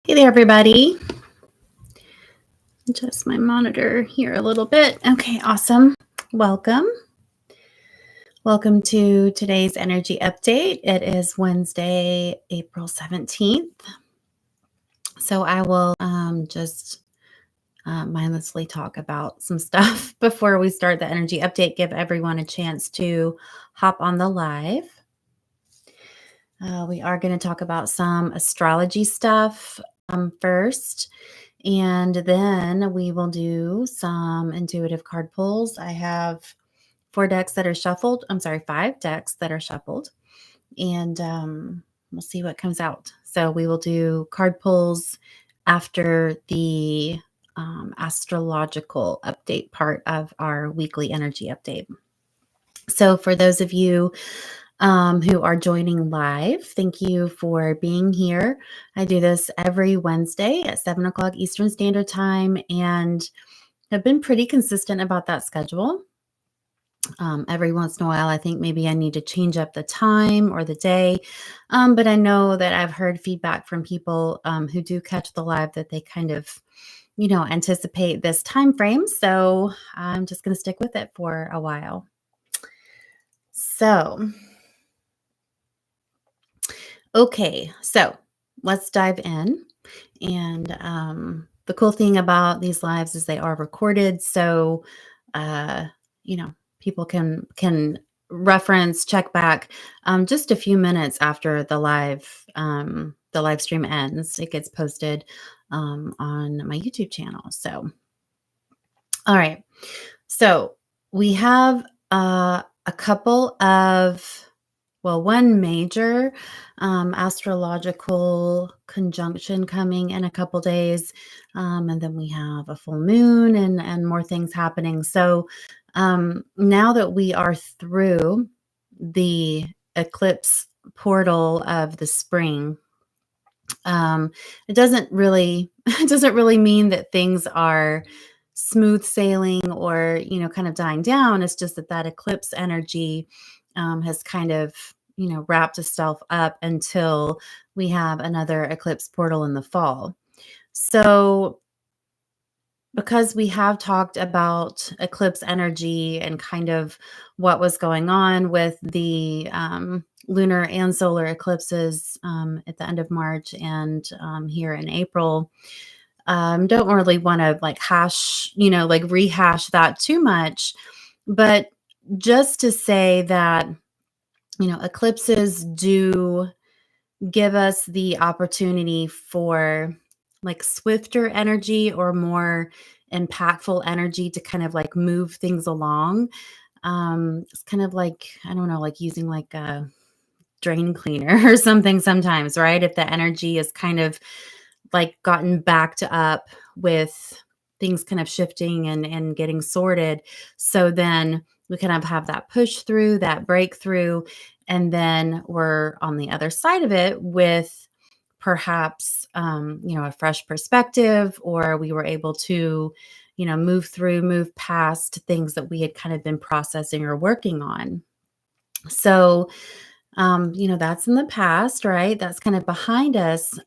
Hey there, everybody. Adjust my monitor here a little bit. Okay, awesome. Welcome. Welcome to today's energy update. It is Wednesday, April 17th. So I will just mindlessly talk about some stuff before we start the energy update, give everyone a chance to hop on the live. We are going to talk about some astrology stuff first. And then we will do some intuitive card pulls. I have 5 decks that are shuffled. And we'll see what comes out. So we will do card pulls after the astrological update part of our weekly energy update. So for those of you who are joining live, thank you for being here. I do this every Wednesday at 7 o'clock Eastern Standard Time and have been pretty consistent about that schedule. Every once in a while, I think maybe I need to change up the time or the day. But I know that I've heard feedback from people who do catch the live that they kind of, anticipate this time frame. So I'm just going to stick with it for a while. So, okay, so let's dive in. And the cool thing about these lives is they are recorded. So, people can reference, check back just a few minutes after the live stream ends. It gets posted on my YouTube channel. So, all right. So we have a couple of, one major astrological conjunction coming in a couple days. And then we have a full moon and more things happening. So now that we are through the eclipse portal of the spring, it doesn't really mean that things are smooth sailing or kind of dying down. It's just that eclipse energy has kind of wrapped itself up until we have another eclipse portal in the fall. So because we have talked about eclipse energy and kind of what was going on with the lunar and solar eclipses at the end of March and here in April, don't really want to rehash that too much, but just to say that, eclipses do give us the opportunity for swifter energy or more impactful energy to kind of move things along. It's kind of I don't know, using a drain cleaner or something sometimes, right? If the energy is kind of gotten backed up with things kind of shifting and getting sorted. So then we kind of have that push through, that breakthrough, and then we're on the other side of it with perhaps, a fresh perspective, or we were able to, move past things that we had kind of been processing or working on. So, that's in the past, right? That's kind of behind us.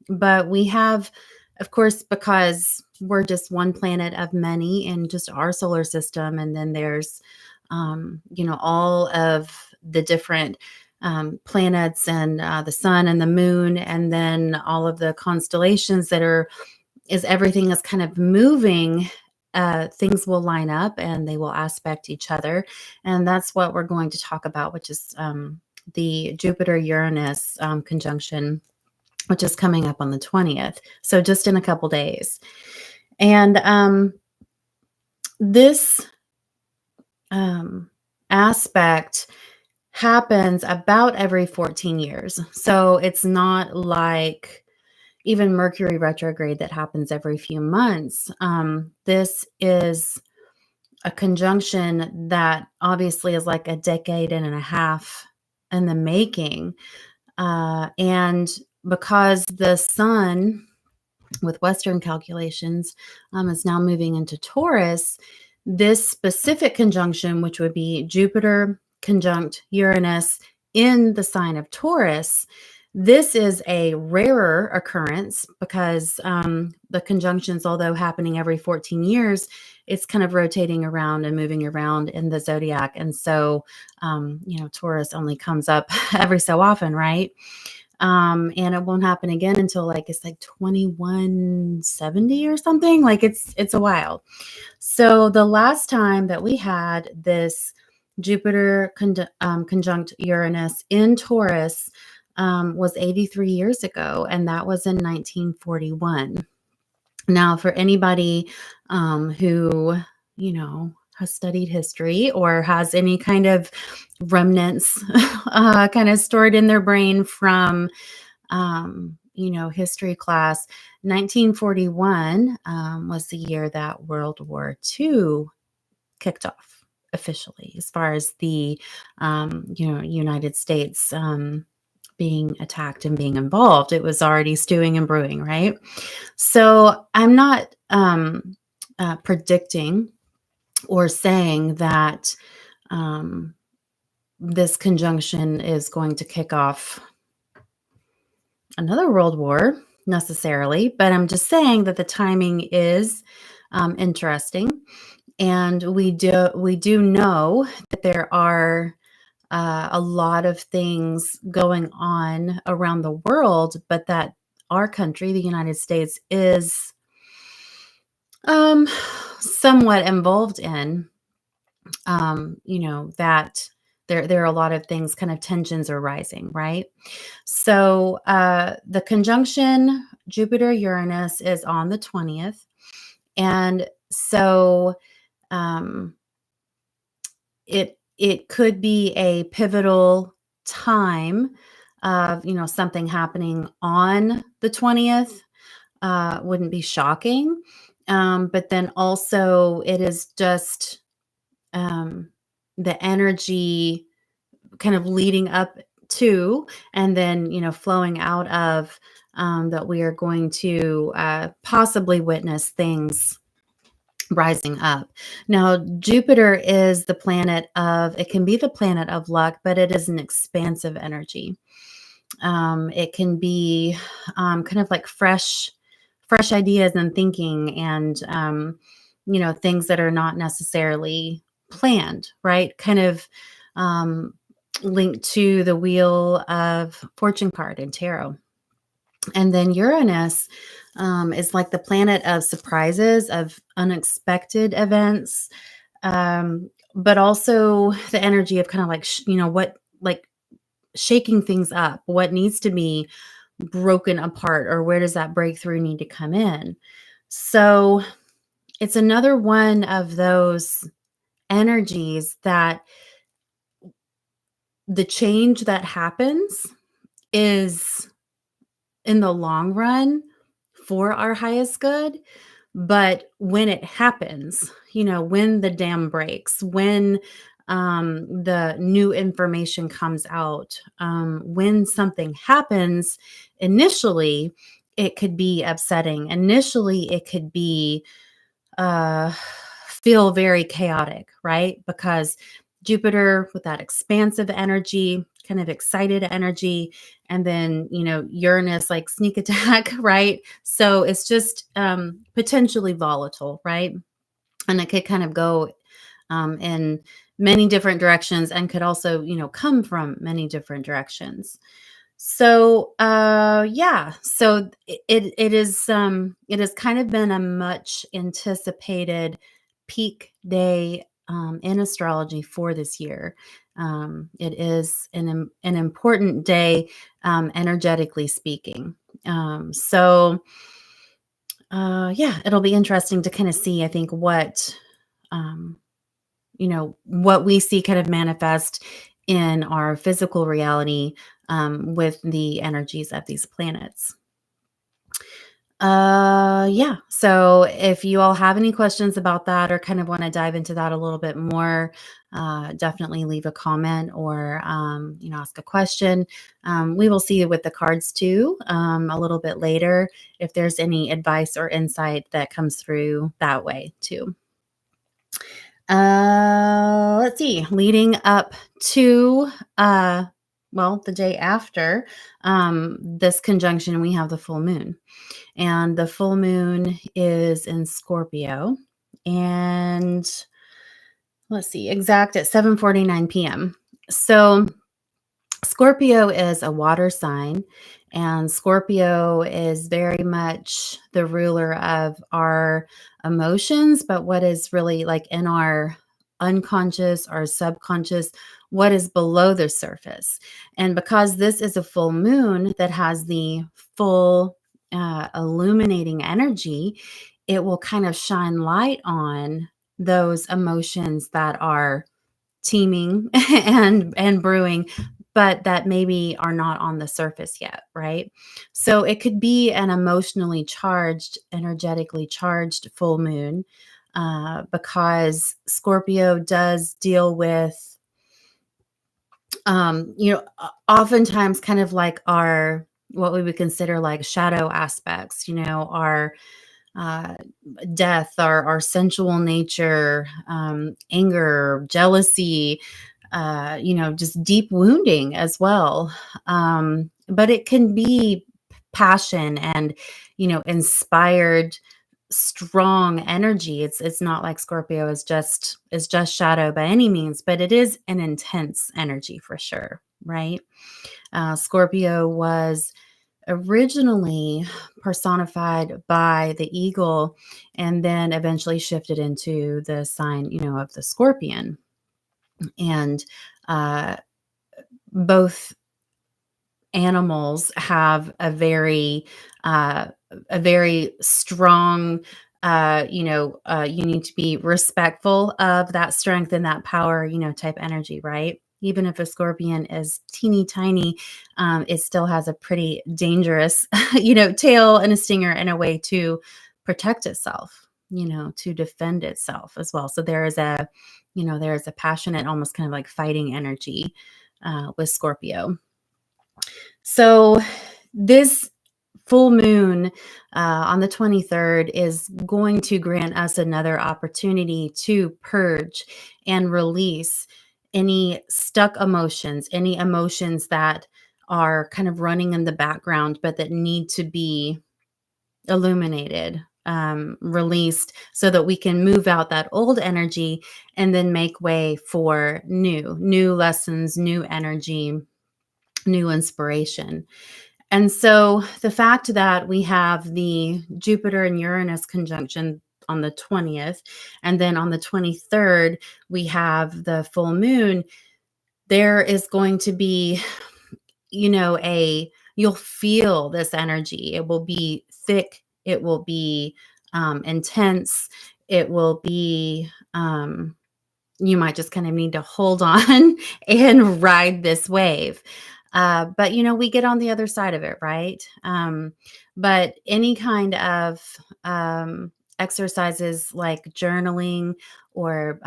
But we have, of course, because we're just one planet of many in just our solar system. And then there's, all of the different planets and the sun and the moon, and then all of the constellations as everything is kind of moving, things will line up and they will aspect each other. And that's what we're going to talk about, which is the Jupiter-Uranus conjunction, which is coming up on the 20th. So just in a couple days. And this aspect happens about every 14 years. So it's not like even Mercury retrograde that happens every few months. This is a conjunction that obviously is like a decade and a half in the making. And because the sun, with Western calculations, is now moving into Taurus, this specific conjunction, which would be Jupiter conjunct Uranus in the sign of Taurus, This is a rarer occurrence because the conjunctions, although happening every 14 years, it's kind of rotating around and moving around in the zodiac. And so, Taurus only comes up every so often, right? And it won't happen again until like it's like 2170 or something. Like it's a while. So the last time that we had this Jupiter conjunct Uranus in Taurus was 83 years ago, and that was in 1941. Now, for anybody who, has studied history or has any kind of remnants kind of stored in their brain from, history class, 1941 was the year that World War II kicked off officially, as far as the, United States being attacked and being involved. It was already stewing and brewing, right? So I'm not predicting or saying that um, this conjunction is going to kick off another world war necessarily, but I'm just saying that the timing is interesting, and we do know that there are a lot of things going on around the world, but that our country, the United States, is um, somewhat involved in. That there are a lot of things, kind of tensions are rising, right? So the conjunction Jupiter Uranus is on the 20th, and so um, it could be a pivotal time of something happening on the 20th. Wouldn't be shocking, but then also it is just um, the energy kind of leading up to, and then flowing out of, that we are going to possibly witness things rising up. Now, Jupiter is the planet of, it can be the planet of luck, but it is an expansive energy. It can be kind of like fresh ideas and thinking, and things that are not necessarily planned, right? Kind of um, linked to the wheel of fortune card and tarot. And then Uranus is like the planet of surprises, of unexpected events, but also the energy of kind of like, what, like shaking things up, what needs to be broken apart, or where does that breakthrough need to come in. So it's another one of those energies that the change that happens is in the long run for our highest good. But when it happens, when the dam breaks, when the new information comes out, when something happens, initially, it could be upsetting. Initially, it could be uh, feel very chaotic, right? Because Jupiter with that expansive energy, kind of excited energy, and then, Uranus like sneak attack, right? So it's just potentially volatile, right? And it could kind of go in many different directions, and could also, come from many different directions. So yeah, so it has kind of been a much anticipated peak day in astrology for this year. It is an important day, energetically speaking. Yeah, it'll be interesting to kind of see, I think, um, what we see kind of manifest in our physical reality with the energies of these planets. Yeah. So if you all have any questions about that, or kind of want to dive into that a little bit more, definitely leave a comment, or ask a question. We will see you with the cards too a little bit later, if there's any advice or insight that comes through that way too. Let's see. Leading up to the day after this conjunction, we have the full moon. And the full moon is in Scorpio. And let's see, exact at 7:49 p.m. So Scorpio is a water sign, and Scorpio is very much the ruler of our emotions, but what is really like in our unconscious, our subconscious, what is below the surface. And because this is a full moon that has the full illuminating energy, it will kind of shine light on those emotions that are teeming and brewing, but that maybe are not on the surface yet, right? So it could be an emotionally charged, energetically charged full moon, because Scorpio does deal with, oftentimes kind of like our what we would consider like shadow aspects, our uh, death, our sensual nature, anger, jealousy, just deep wounding as well. But it can be passion and, inspired, strong energy. It's not like Scorpio is just shadow by any means, but it is an intense energy for sure, right? Scorpio was originally personified by the eagle and then eventually shifted into the sign, of the scorpion. And uh, both animals have uh, a very strong, you need to be respectful of that strength and that power, type energy, right? Even if a scorpion is teeny tiny, it still has a pretty dangerous, tail and a stinger and a way to protect itself, to defend itself as well. So there is a passionate, almost kind of like fighting energy with Scorpio. So this full moon on the 23rd is going to grant us another opportunity to purge and release any stuck emotions, any emotions that are kind of running in the background, but that need to be illuminated, released, so that we can move out that old energy and then make way for new lessons, new energy, new inspiration. And so the fact that we have the Jupiter and Uranus conjunction on the 20th, and then on the 23rd, we have the full moon, there is going to be, you'll feel this energy. It will be thick, it will be intense, it will be, you might just kind of need to hold on and ride this wave. But we get on the other side of it, right? But any kind of exercises like journaling or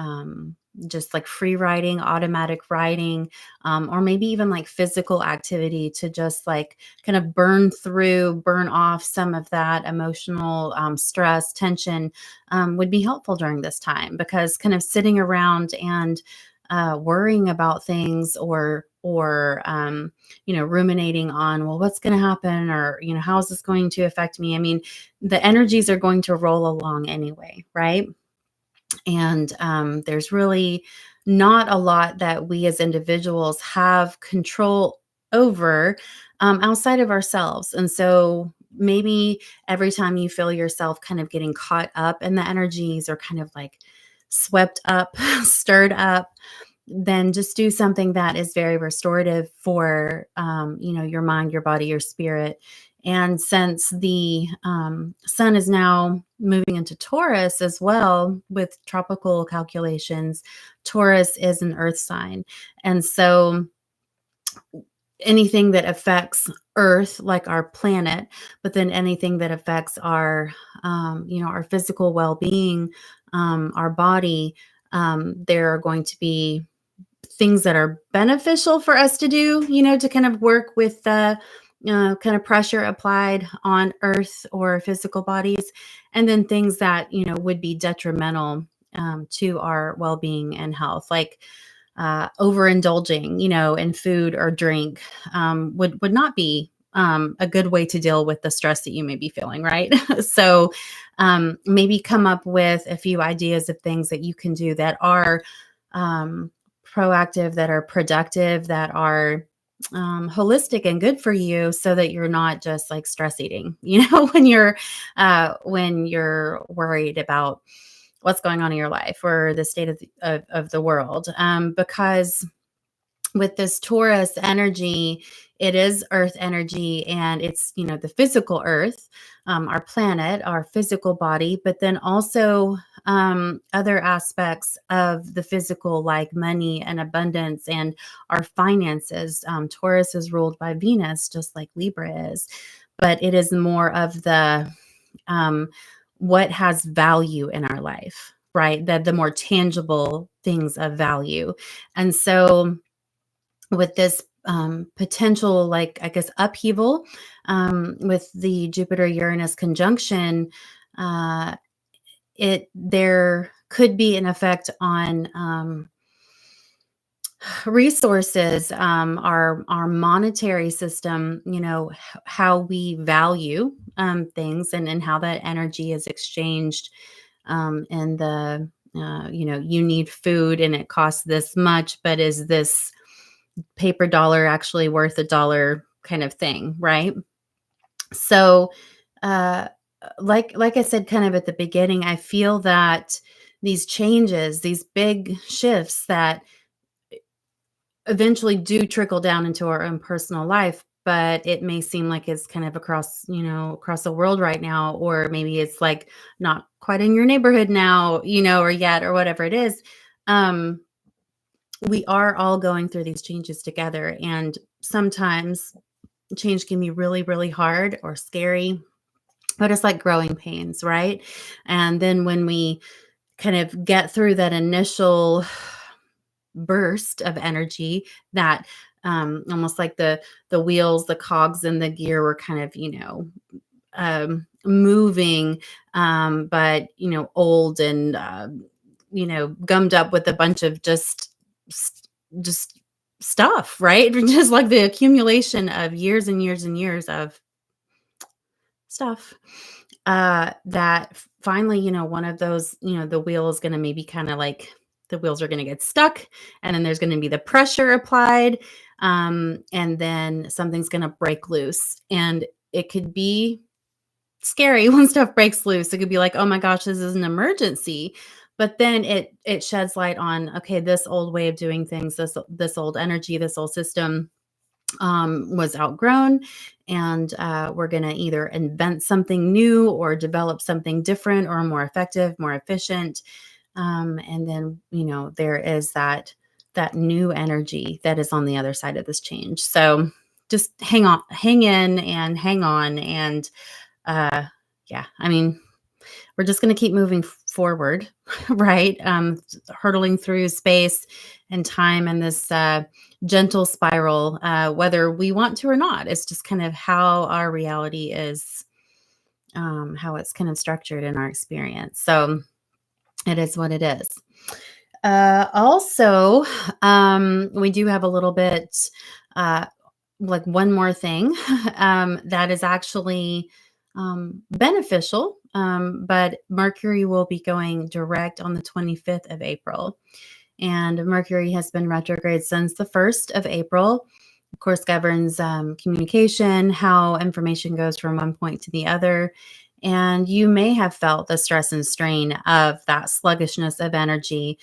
just like free writing, automatic writing, or maybe even like physical activity to just like kind of burn off some of that emotional stress, tension, would be helpful during this time, because kind of sitting around and worrying about things or ruminating on, well, what's going to happen, or how is this going to affect me? I mean, the energies are going to roll along anyway, right? And there's really not a lot that we as individuals have control over outside of ourselves. And so maybe every time you feel yourself kind of getting caught up in the energies, or kind of like swept up, stirred up, then just do something that is very restorative for your mind, your body, your spirit. And since the sun is now moving into Taurus as well with tropical calculations, Taurus is an earth sign. And so anything that affects earth, like our planet, but then anything that affects our physical well-being, our body, there are going to be things that are beneficial for us to do, to kind of work with the kind of pressure applied on earth or physical bodies, and then things that would be detrimental to our well-being and health, like overindulging, in food or drink would not be a good way to deal with the stress that you may be feeling, right? So maybe come up with a few ideas of things that you can do that are um, proactive, that are productive, that are holistic and good for you, so that you're not just like stress eating, when you're worried about what's going on in your life or the state of the world. Because with this Taurus energy, it is earth energy, and it's, the physical earth, our planet, our physical body, but then also other aspects of the physical, like money and abundance and our finances. Taurus is ruled by Venus, just like Libra is, but it is more of the um, what has value in our life, right? The more tangible things of value. And so with this potential, like, I guess, upheaval with the Jupiter Uranus conjunction, uh, there could be an effect on resources, our monetary system, how we value things, and how that energy is exchanged, and you need food and it costs this much, but is this paper dollar actually worth a dollar, kind of thing, right? So uh like I said kind of at the beginning, I feel that these changes, these big shifts that eventually do trickle down into our own personal life, but it may seem like it's kind of across the world right now, or maybe it's like not quite in your neighborhood now, or yet, or whatever it is. um we are all going through these changes together, and sometimes change can be really, really hard or scary, but it's like growing pains, right? And then when we kind of get through that initial burst of energy, that almost like the wheels, the cogs in the gear were kind of, moving, but old and gummed up with a bunch of just stuff, right? Just like the accumulation of years and years and years of stuff. That finally, one of those, the wheel is going to maybe kind of like the wheels are going to get stuck, and then there's going to be the pressure applied, and then something's going to break loose, and it could be scary when stuff breaks loose. It could be like, oh my gosh, this is an emergency. But then it sheds light on, okay, this old way of doing things, this old energy, this old system was outgrown, and we're going to either invent something new or develop something different or more effective, more efficient. And then there is that new energy that is on the other side of this change. So just hang in, and hang on, and uh, yeah, I mean, we're just going to keep moving forward, right? Hurtling through space and time, and this gentle spiral, whether we want to or not. It's just kind of how our reality is, how it's kind of structured in our experience. So it is what it is. Also, we do have a little bit, uh, like one more thing that is actually beneficial, but Mercury will be going direct on the 25th of April. And Mercury has been retrograde since the 1st of April. Of course, governs communication, how information goes from one point to the other. And you may have felt the stress and strain of that sluggishness of energy,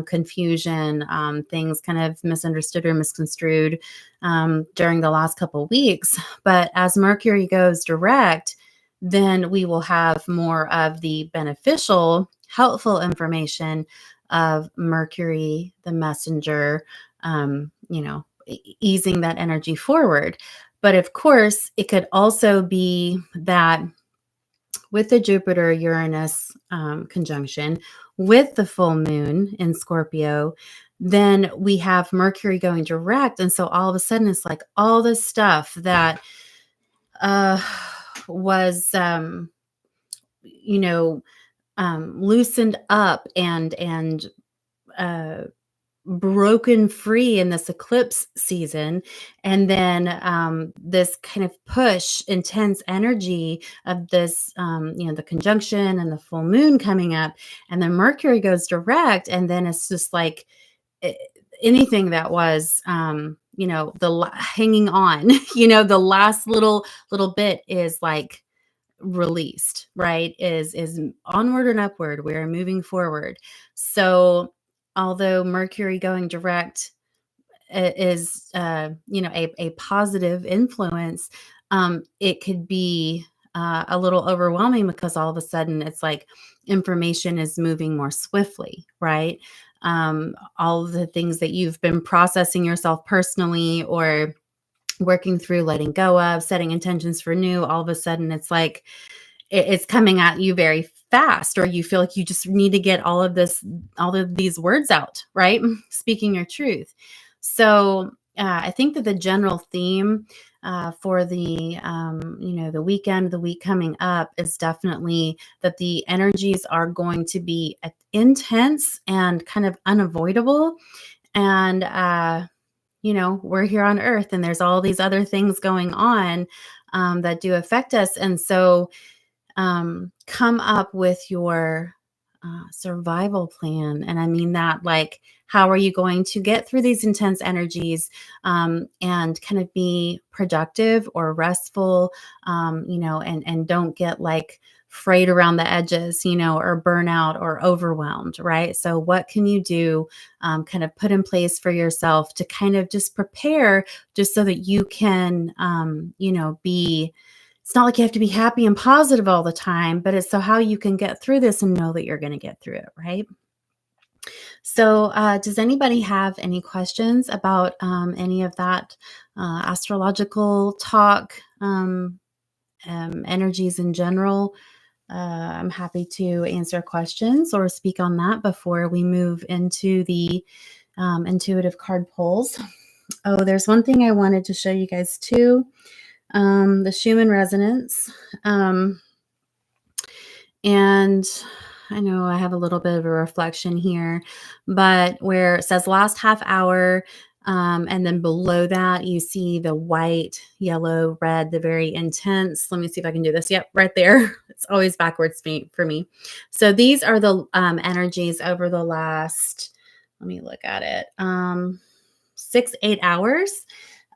confusion, things kind of misunderstood or misconstrued during the last couple of weeks. But as Mercury goes direct, then we will have more of the beneficial, helpful information of Mercury, the messenger, easing that energy forward. But of course, it could also be that with the Jupiter Uranus conjunction, with the full moon in Scorpio, then we have Mercury going direct. And so all of a sudden, it's like all this stuff that uh, was, you know, loosened up and uh, broken free in this eclipse season, and then this kind of push intense energy of this the conjunction and the full moon coming up, and then Mercury goes direct, and then it's just like a- anything that was hanging on the last little bit is like released, right? Is onward and upward. We are moving forward. So although Mercury going direct is a positive influence, it could be a little overwhelming because all of a sudden it's like information is moving more swiftly, right? All of the things that you've been processing yourself personally or working through, letting go of, setting intentions for new, all of a sudden it's like it's coming at you very fast, or you feel like you just need to get all of these words out, right? Speaking your truth. So I think that the general theme for the weekend, the week coming up, is definitely that the energies are going to be intense and kind of unavoidable. And we're here on Earth, and there's all these other things going on that do affect us, and so come up with your survival plan. And I mean that, like, how are you going to get through these intense energies and kind of be productive or restful, and don't get like frayed around the edges, or burnout or overwhelmed, right? So what can you do, kind of put in place for yourself to kind of just prepare, just so that you can, be, it's not like you have to be happy and positive all the time, but it's so how you can get through this and know that you're going to get through it, right? So, does anybody have any questions about any of that astrological talk, energies in general? I'm happy to answer questions or speak on that before we move into the intuitive card pulls. Oh, there's one thing I wanted to show you guys too. The Schumann resonance. And I know I have a little bit of a reflection here, but where it says last half hour, and then below that, you see the white, yellow, red, the very intense. Let me see if I can do this. Yep, right there. It's always backwards for me. So these are the energies over the last, let me look at it, 6-8 hours.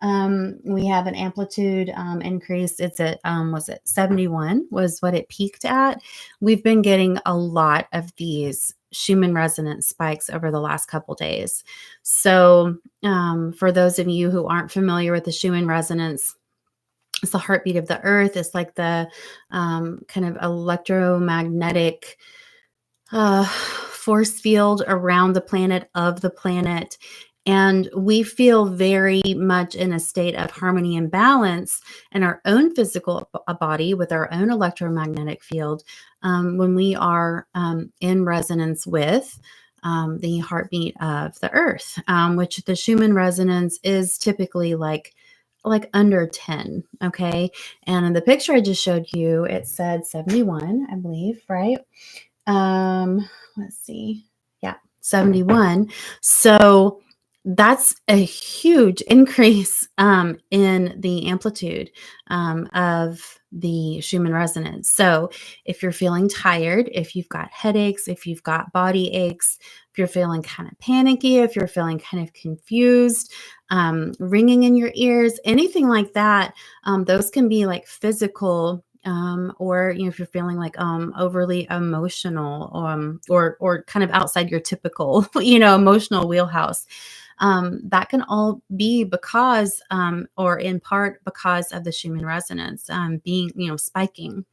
We have an amplitude increase. It's at, was it 71 was what it peaked at. We've been getting a lot of these Schumann resonance spikes over the last couple days. So for those of you who aren't familiar with the Schumann resonance, it's the heartbeat of the earth. It's like the kind of electromagnetic force field around the planet, of the planet. And we feel very much in a state of harmony and balance in our own physical body with our own electromagnetic field when we are in resonance with the heartbeat of the earth, which the Schumann resonance is typically like under 10. Okay. And in the picture I just showed you, it said 71, I believe, right? Let's see. Yeah, 71. So that's a huge increase in the amplitude of the Schumann resonance. So if you're feeling tired, if you've got headaches, if you've got body aches, if you're feeling kind of panicky, if you're feeling kind of confused, ringing in your ears, anything like that, those can be like physical, or if you're feeling like overly emotional, or kind of outside your typical emotional wheelhouse, that can all be because or in part because of the Schumann resonance being spiking.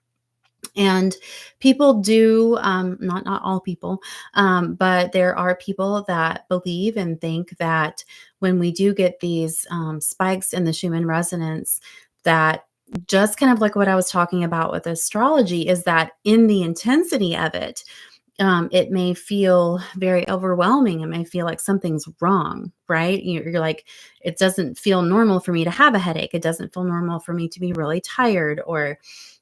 And people do, not all people, but there are people that believe and think that when we do get these spikes in the Schumann resonance, that just kind of like what I was talking about with astrology, is that in the intensity of it, it may feel very overwhelming. It may feel like something's wrong, right? You're like, it doesn't feel normal for me to have a headache. It doesn't feel normal for me to be really tired, or,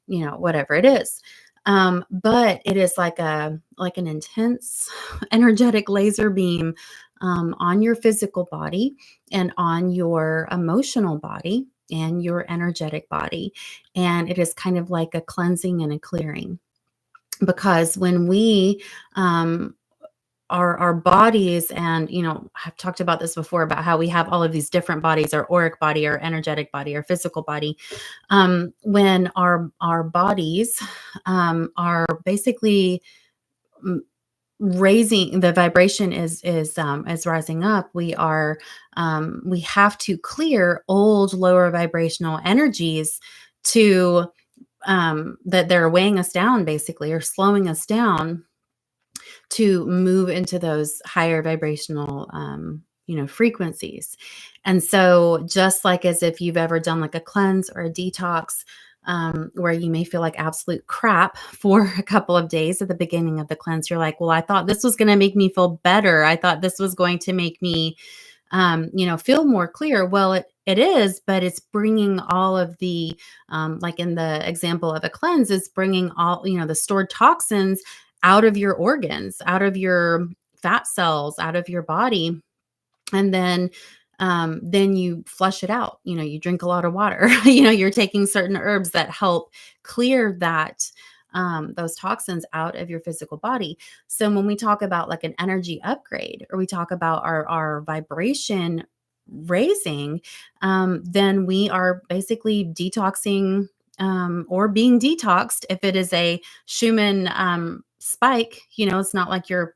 whatever it is. But it is like an intense energetic laser beam on your physical body and on your emotional body and your energetic body. And it is kind of like a cleansing and a clearing. Because when we our bodies, and I've talked about this before about how we have all of these different bodies, our auric body, our energetic body, our physical body. When our bodies are basically raising, the vibration is rising up, we have to clear old lower vibrational energies to that they're weighing us down basically, or slowing us down, to move into those higher vibrational frequencies. And so just like as if you've ever done like a cleanse or a detox, where you may feel like absolute crap for a couple of days at the beginning of the cleanse, you're like, well, I thought this was going to make me feel better, I thought this was going to make me feel more clear. Well, it is, but it's bringing all of the, like in the example of a cleanse, it's bringing all, the stored toxins out of your organs, out of your fat cells, out of your body. And then you flush it out. You drink a lot of water. You're taking certain herbs that help clear those toxins out of your physical body. So when we talk about like an energy upgrade, or we talk about our vibration raising, then we are basically detoxing, or being detoxed. If it is a Schumann spike, it's not like you're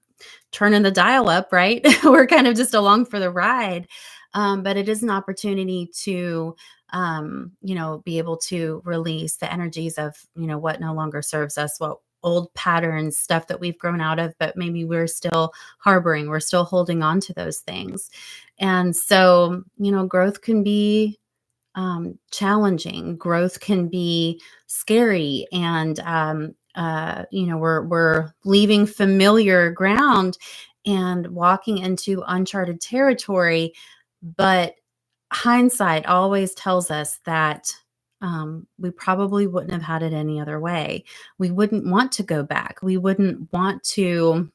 turning the dial up, right? We're kind of just along for the ride. But it is an opportunity to, be able to release the energies of, what no longer serves us, what old patterns, stuff that we've grown out of, but maybe we're still harboring, we're still holding on to those things. And so, growth can be challenging. Growth can be scary, and we're leaving familiar ground and walking into uncharted territory. But hindsight always tells us that we probably wouldn't have had it any other way. We wouldn't want to go back. We wouldn't want to,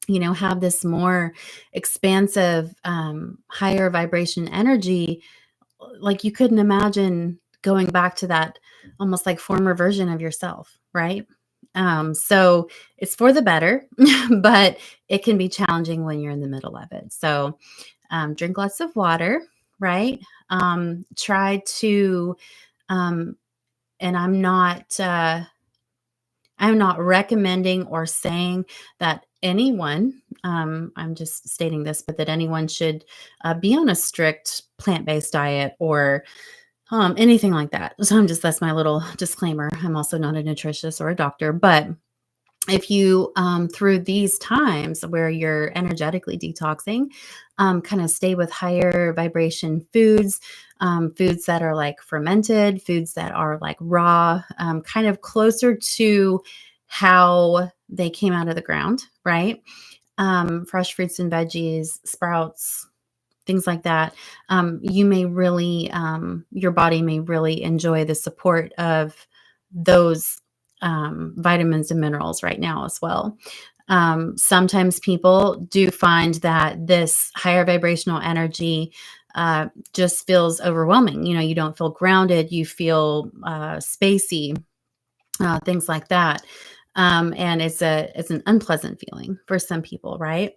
have this more expansive, higher vibration energy. Like, you couldn't imagine going back to that almost like former version of yourself, right? So it's for the better, but it can be challenging when you're in the middle of it. So drink lots of water, right? Try to, and I'm not recommending or saying that anyone, I'm just stating this, but that anyone should be on a strict plant-based diet, or anything like that. So that's my little disclaimer. I'm also not a nutritionist or a doctor, but if you, through these times where you're energetically detoxing, kind of stay with higher vibration foods, foods that are like fermented, foods that are like raw, kind of closer to how they came out of the ground, right? Fresh fruits and veggies, sprouts, things like that. You may really, your body may really enjoy the support of those vitamins and minerals right now as well. Sometimes people do find that this higher vibrational energy just feels overwhelming. You don't feel grounded, you feel spacey, things like that. And it's an unpleasant feeling for some people, right?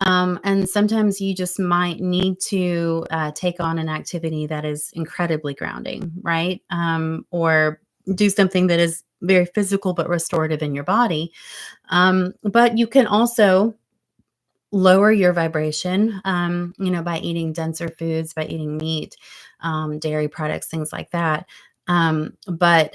And sometimes you just might need to take on an activity that is incredibly grounding, right? Or do something that is very physical but restorative in your body. But you can also lower your vibration, by eating denser foods, by eating meat, dairy products, things like that. But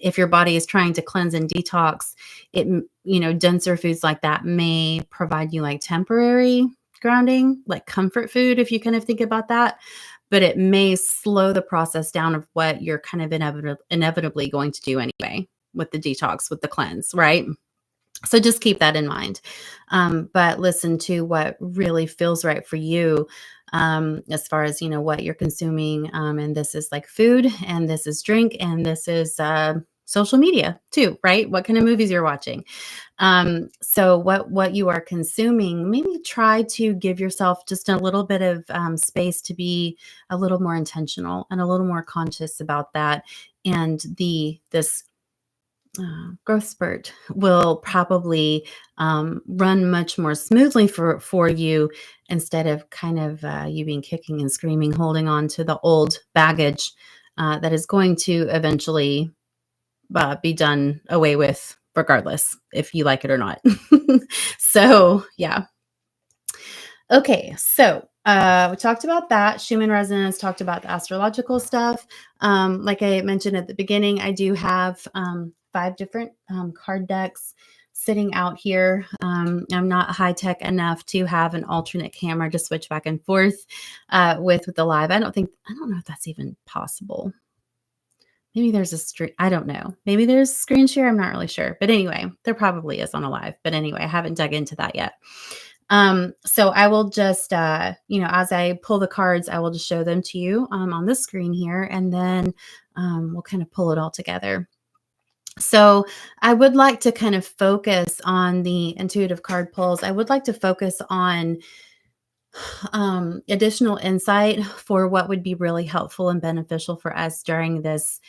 if your body is trying to cleanse and detox, denser foods like that may provide you like temporary grounding, like comfort food, if you kind of think about that. But it may slow the process down of what you're kind of inevitably going to do anyway with the detox, with the cleanse, right? So just keep that in mind. But listen to what really feels right for you, as far as, what you're consuming. And this is like food, and this is drink, and this is, social media too, right? What kind of movies you're watching. So what you are consuming, maybe try to give yourself just a little bit of space to be a little more intentional and a little more conscious about that. And this growth spurt will probably run much more smoothly for you instead of kind of you being kicking and screaming, holding on to the old baggage that is going to eventually be done away with regardless if you like it or not. So, yeah. Okay, so we talked about that. Schumann resonance, talked about the astrological stuff. Like I mentioned at the beginning, I do have 5 different card decks sitting out here. I'm not high tech enough to have an alternate camera to switch back and forth with the live. I don't know if that's even possible. Maybe there's a screen. I don't know. Maybe there's screen share. I'm not really sure. But anyway, there probably is on a live. But anyway, I haven't dug into that yet. So I will just, as I pull the cards, I will just show them to you on the screen here, and then we'll kind of pull it all together. So I would like to kind of focus on the intuitive card pulls. I would like to focus on additional insight for what would be really helpful and beneficial for us during these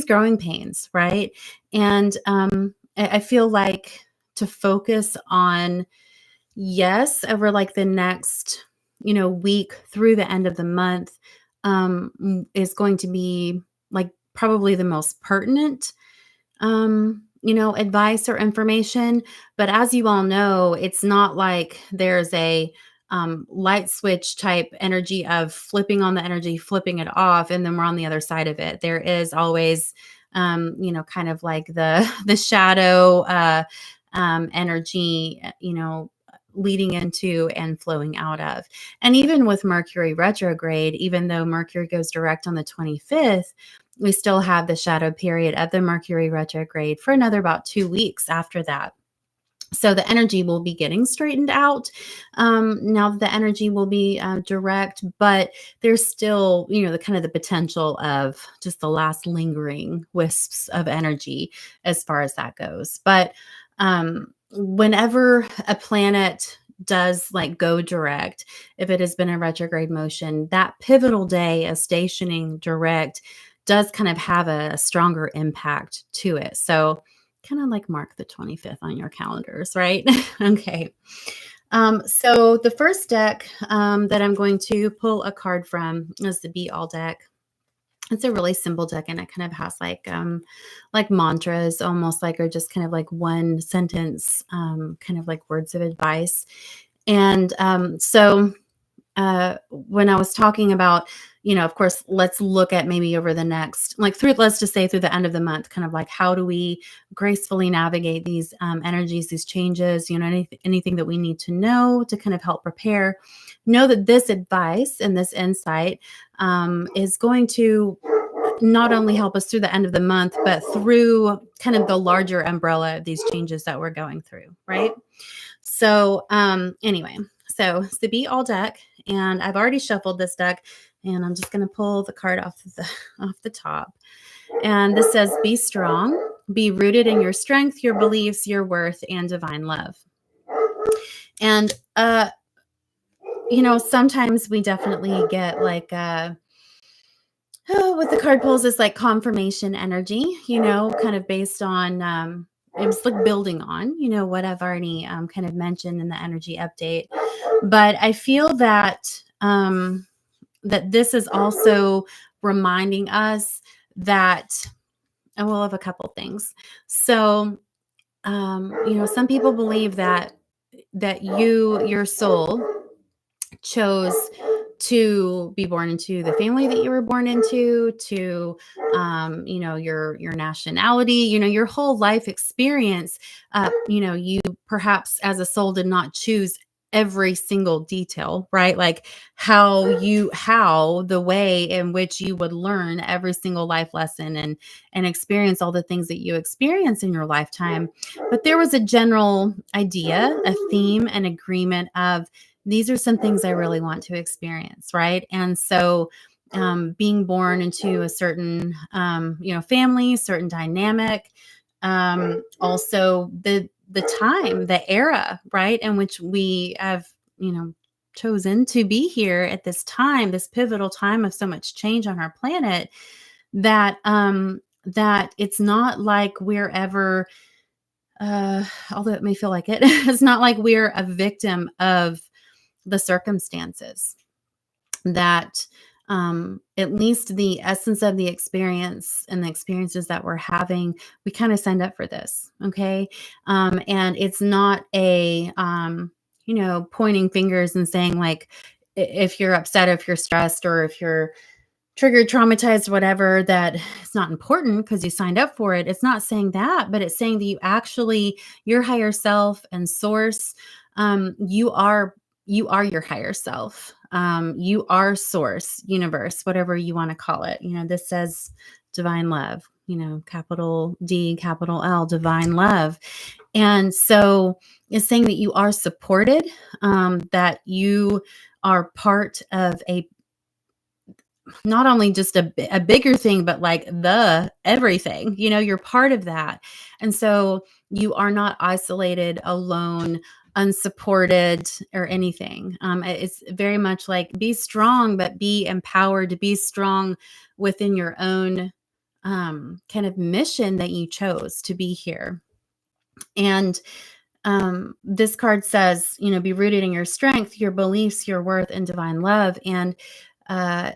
growing pains, right? And I feel like to focus on, yes, over like the next, week through the end of the month is going to be like probably the most pertinent advice or information. But as you all know, it's not like there's a light switch type energy of flipping on the energy, flipping it off, and then we're on the other side of it. There is always, kind of like the shadow energy, leading into and flowing out of. And even with Mercury retrograde, even though Mercury goes direct on the 25th, we still have the shadow period of the Mercury retrograde for another about 2 weeks after that. So the energy will be getting straightened out. Now the energy will be direct, but there's still, the kind of the potential of just the last lingering wisps of energy as far as that goes. But whenever a planet does like go direct, if it has been a retrograde motion, that pivotal day of stationing direct does kind of have a stronger impact to it. So kind of like mark the 25th on your calendars, right? Okay. So the first deck that I'm going to pull a card from is the Be All deck. It's a really simple deck, and it kind of has like mantras, almost like, or just kind of like one sentence, kind of like words of advice. And so when I was talking about, of course, let's look at maybe over the next, like let's just say through the end of the month, kind of like how do we gracefully navigate these energies, these changes, anything that we need to know to kind of help prepare. Know that this advice and this insight is going to not only help us through the end of the month, but through kind of the larger umbrella of these changes that we're going through, right? So anyway, so it's the Be All deck, and I've already shuffled this deck, and I'm just going to pull the card off the top. And this says, be strong, be rooted in your strength, your beliefs, your worth, and divine love. And sometimes we definitely get like with the card pulls, it's like confirmation energy, kind of based on it's like building on, what I've already kind of mentioned in the energy update. But I feel that that this is also reminding us that, and we'll have a couple things. So, some people believe that your soul chose to be born into the family that you were born into, to your nationality, your whole life experience. You perhaps as a soul did not choose every single detail, right? Like how the way in which you would learn every single life lesson and experience all the things that you experience in your lifetime. But there was a general idea, a theme, an agreement of, these are some things I really want to experience, right? And so being born into a certain, family, certain dynamic. Also the time, the era, right, in which we have, chosen to be here at this time, this pivotal time of so much change on our planet, that it's not like we're ever, although it may feel like it, it's not like we're a victim of the circumstances. That at least the essence of the experience and the experiences that we're having, we kind of signed up for this. Okay. And it's not a, pointing fingers and saying, like, if you're upset, if you're stressed, or if you're triggered, traumatized, whatever, that it's not important because you signed up for it. It's not saying that, but it's saying that you actually, your higher self and source, you are your higher self. You are source, universe, whatever you want to call it. This says divine love, capital D, capital L, divine love. And so it's saying that you are supported, that you are part of a, not only just a bigger thing, but like the everything, you're part of that. And so you are not isolated, alone, unsupported, or anything. It's very much like, be strong, but be empowered to be strong within your own kind of mission that you chose to be here. And this card says, be rooted in your strength, your beliefs, your worth, and divine love. And uh,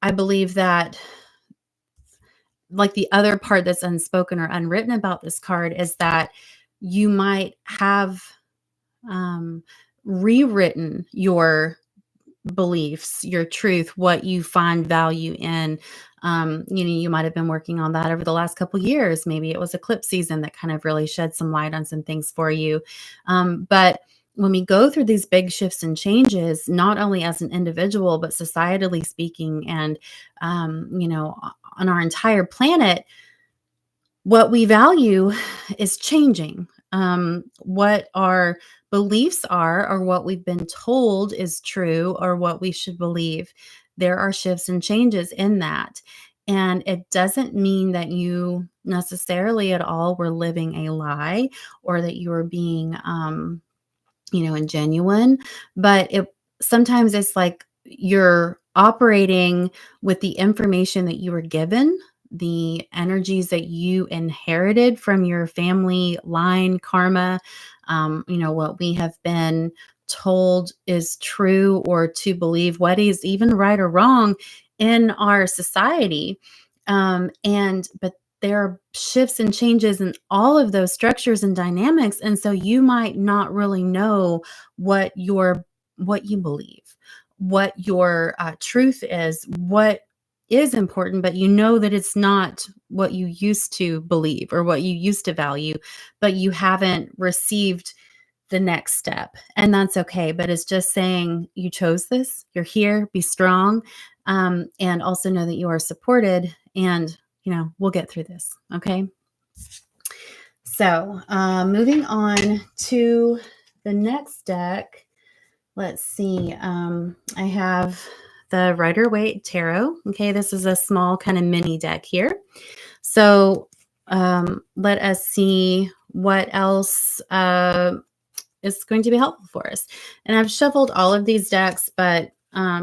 I believe that, like, the other part that's unspoken or unwritten about this card is that you might have rewritten your beliefs, your truth, what you find value in. You might have been working on that over the last couple years. Maybe it was eclipse season that kind of really shed some light on some things for you. But when we go through these big shifts and changes, not only as an individual, but societally speaking, and, on our entire planet, what we value is changing. What our beliefs are, or what we've been told is true, or what we should believe, there are shifts and changes in that. And it doesn't mean that you necessarily at all were living a lie, or that you were being, ingenuine, but sometimes it's like you're operating with the information that you were given, the energies that you inherited from your family line, karma, what we have been told is true, or to believe what is even right or wrong in our society. But there are shifts and changes in all of those structures and dynamics. And so you might not really know what you believe, what your truth is, what is important, but you know that it's not what you used to believe or what you used to value, but you haven't received the next step. And that's okay. But it's just saying, you chose this, you're here, be strong, and also know that you are supported, and, we'll get through this. Okay. So moving on to the next deck. Let's see. I have the Rider-Waite Tarot. Okay, this is a small kind of mini deck here. So let us see what else is going to be helpful for us. And I've shuffled all of these decks, but I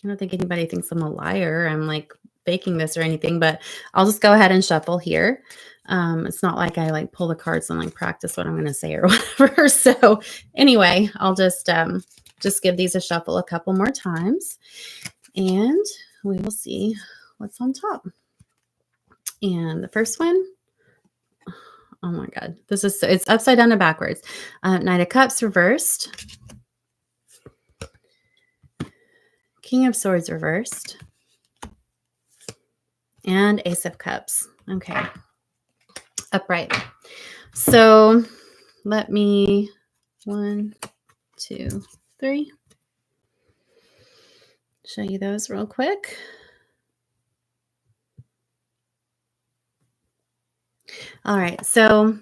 don't think anybody thinks I'm a liar. I'm like faking this or anything, but I'll just go ahead and shuffle here. It's not like I like pull the cards and like practice what I'm going to say or whatever. So anyway, I'll just give these a shuffle a couple more times, and we will see what's on top. And the first one, oh my God, it's upside down and backwards. Knight of Cups reversed. King of Swords reversed. And Ace of Cups. Okay. Upright. So let me, 1, 2, 3. Show you those real quick. All right. So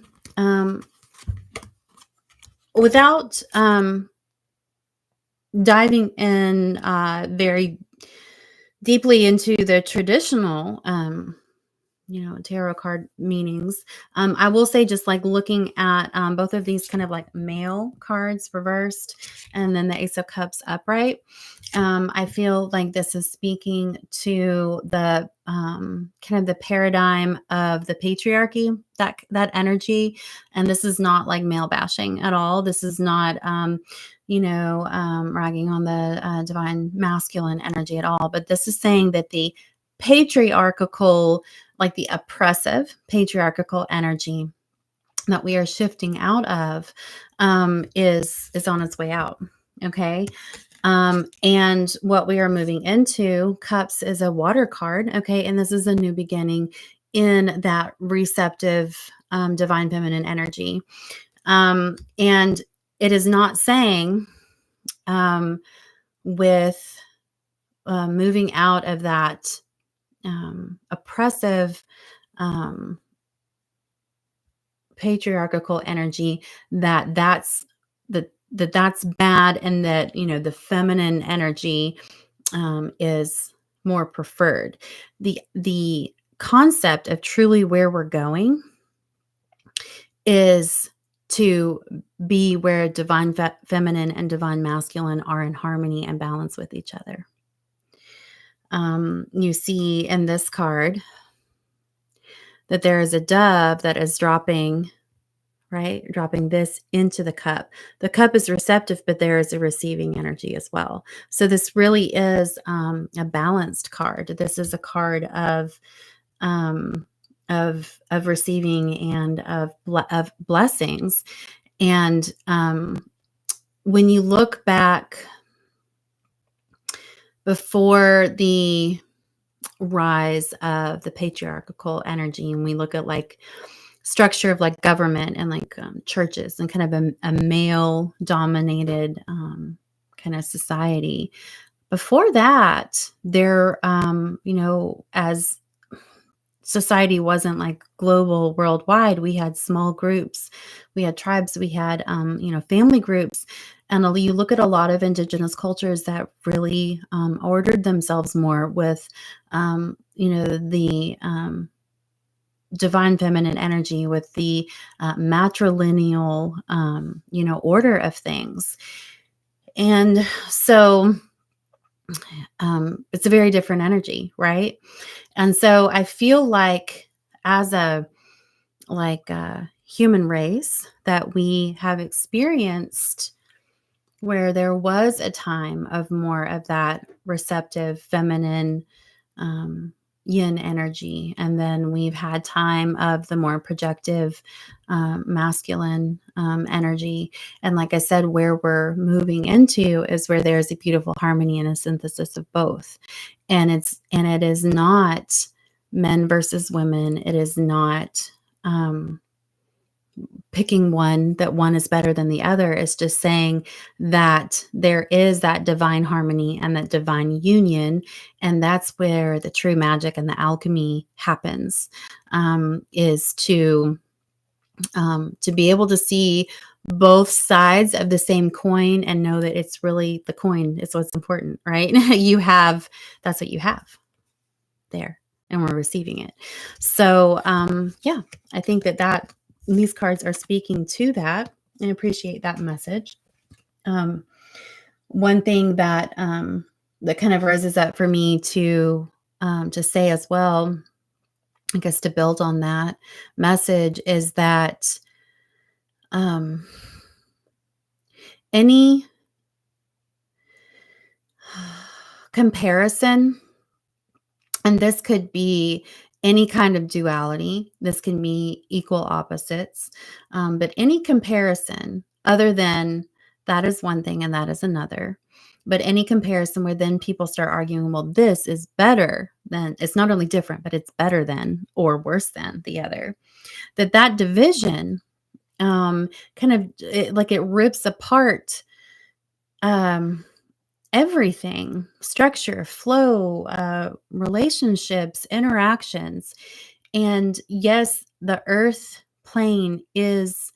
without diving in very deeply into the traditional, tarot card meanings. I will say, just like looking at both of these kind of like male cards reversed and then the Ace of Cups upright, I feel like this is speaking to the kind of the paradigm of the patriarchy, that energy. And this is not like male bashing at all. This is not, ragging on the divine masculine energy at all. But this is saying that the patriarchal, like the oppressive patriarchal energy that we are shifting out of, is on its way out. Okay. And what we are moving into, Cups is a water card. Okay. And this is a new beginning in that receptive, divine feminine energy. And it is not saying, with moving out of that oppressive, um, patriarchal energy, that's bad, and that the feminine energy is more preferred. The concept of truly where we're going is to be where divine feminine and divine masculine are in harmony and balance with each other. You see in this card that there is a dove that is dropping, right? Dropping this into the cup. The cup is receptive, but there is a receiving energy as well. So this really is a balanced card. This is a card um, of receiving and of blessings. And when you look back before the rise of the patriarchal energy, and we look at like structure of like government and like churches and kind of a male dominated kind of society. Before that, there, as society wasn't like global worldwide, we had small groups, we had tribes, we had family groups. And you look at a lot of indigenous cultures that really ordered themselves more with the divine feminine energy, with the matrilineal order of things. And so it's a very different energy, right? And so I feel like, as a human race, that we have experienced where there was a time of more of that receptive feminine yin energy, and then we've had time of the more projective masculine energy. And like I said, where we're moving into is where there's a beautiful harmony and a synthesis of both. And it is not men versus women. It is not picking that one is better than the other. It's just saying that there is that divine harmony and that divine union, and that's where the true magic and the alchemy happens. Is to be able to see both sides of the same coin and know that it's really the coin is what's important, right? That's what you have there, and we're receiving it. So yeah, I think that these cards are speaking to that, and appreciate that message. One thing that kind of raises up for me to say as well, I guess, to build on that message, is that any comparison, and this could be any kind of duality, this can be equal opposites, but any comparison other than that is one thing and that is another. But any comparison where then people start arguing, well, this is better than, it's not only different, but it's better than or worse than the other. That division kind of it rips apart everything: structure, flow, relationships, interactions. And yes, the earth plane is,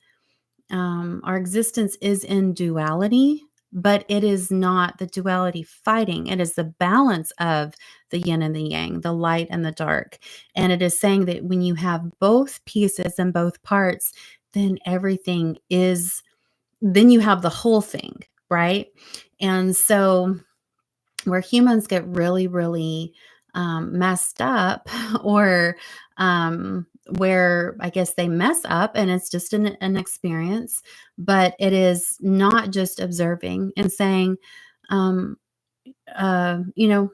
our existence is in duality, but it is not the duality fighting. It is the balance of the yin and the yang, the light and the dark. And it is saying that when you have both pieces and both parts, then everything is, then you have the whole thing, right? And so where humans get really, really messed up, or where I guess they mess up, and it's just an experience, but it is not just observing and saying, um,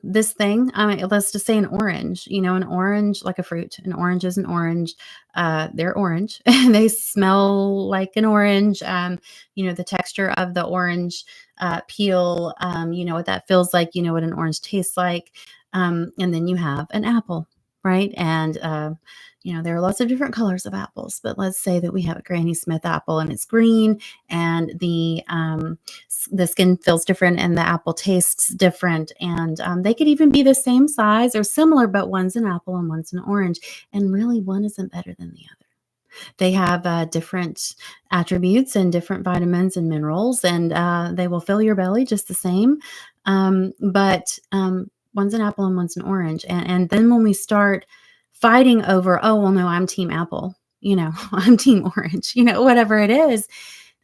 this thing, I mean, let's just say an orange, an orange, like a fruit, an orange is an orange. They're orange and they smell like an orange. The texture of the orange peel, what that feels like, what an orange tastes like. And then you have an apple, right? And, there are lots of different colors of apples, but let's say that we have a Granny Smith apple and it's green, and the skin feels different and the apple tastes different. And they could even be the same size or similar, but one's an apple and one's an orange. And really, one isn't better than the other. They have different attributes and different vitamins and minerals, and they will fill your belly just the same. But one's an apple and one's an orange. And then when we start fighting over, oh, well, no, I'm team apple, I'm team orange, whatever it is,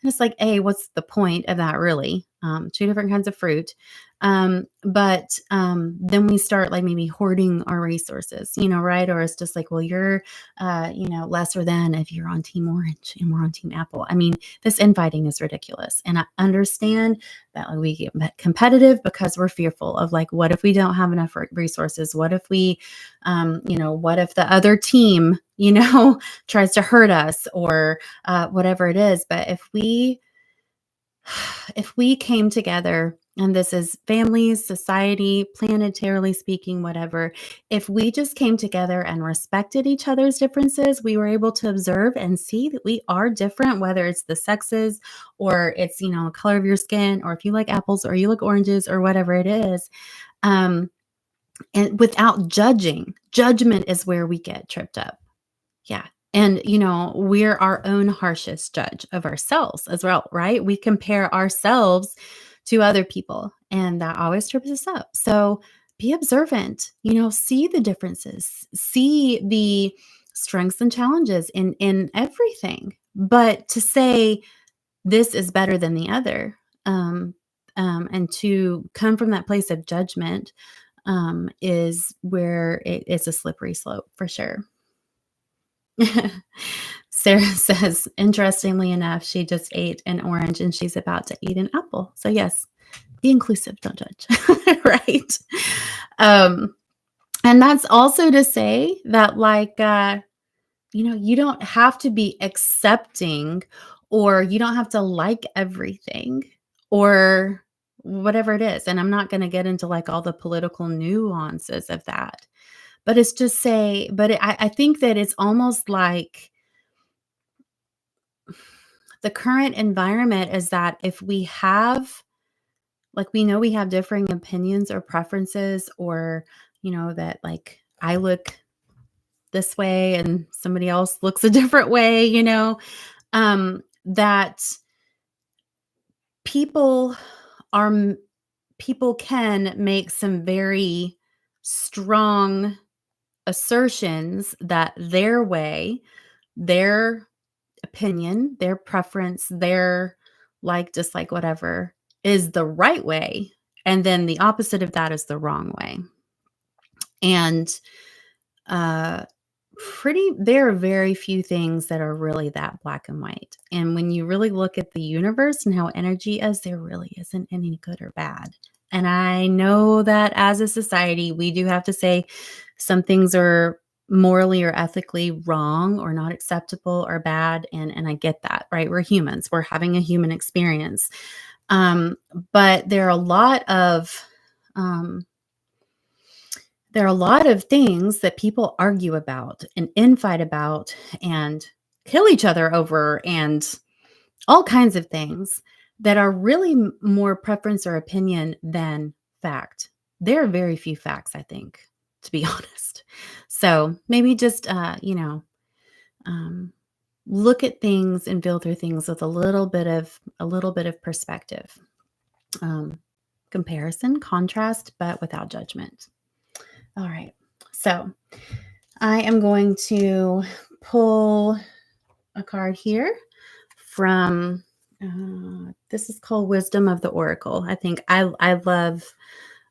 and it's like, A, what's the point of that really? Two different kinds of fruit. But then we start like maybe hoarding our resources, right? Or it's just like, well, you're, lesser than if you're on team orange and we're on team apple. I mean, this infighting is ridiculous. And I understand that we get competitive because we're fearful of like, what if we don't have enough resources? What if we, what if the other team, tries to hurt us, or whatever it is. But if we came together, and this is families, society, planetarily speaking, whatever, if we just came together and respected each other's differences, we were able to observe and see that we are different, whether it's the sexes, or it's, the color of your skin, or if you like apples or you like oranges, or whatever it is. And without judging, judgment is where we get tripped up. Yeah. And, we're our own harshest judge of ourselves as well, right? We compare ourselves to other people, and that always trips us up. So be observant, see the differences, see the strengths and challenges in everything. But to say this is better than the other, and to come from that place of judgment, is where it's a slippery slope for sure. Sarah says, interestingly enough, she just ate an orange and she's about to eat an apple. So yes, be inclusive, don't judge. Right. Um, and that's also to say that like, you don't have to be accepting, or you don't have to like everything, or whatever it is. And I'm not going to get into like all the political nuances of that, but it's just say, but I think that it's almost like the current environment is that if we have, like, we know we have differing opinions or preferences, or, that like I look this way and somebody else looks a different way, that people are, people can make some very strong assertions that their way, their opinion, their preference, their like, dislike, whatever, is the right way. And then the opposite of that is the wrong way. And uh there are very few things that are really that black and white. And when you really look at the universe and how energy is, there really isn't any good or bad. And I know that as a society, we do have to say some things are morally or ethically wrong or not acceptable or bad. And I get that, right? We're humans. We're having a human experience. But there are a lot of um, there are a lot of things that people argue about and infight about and kill each other over, and all kinds of things that are really more preference or opinion than fact. There are very few facts, I think, to be honest. So maybe just, um, look at things and filter things with a little bit of perspective. um, comparison, contrast, but without judgment. All right. So I am going to pull a card here from this is called Wisdom of the Oracle. I think I love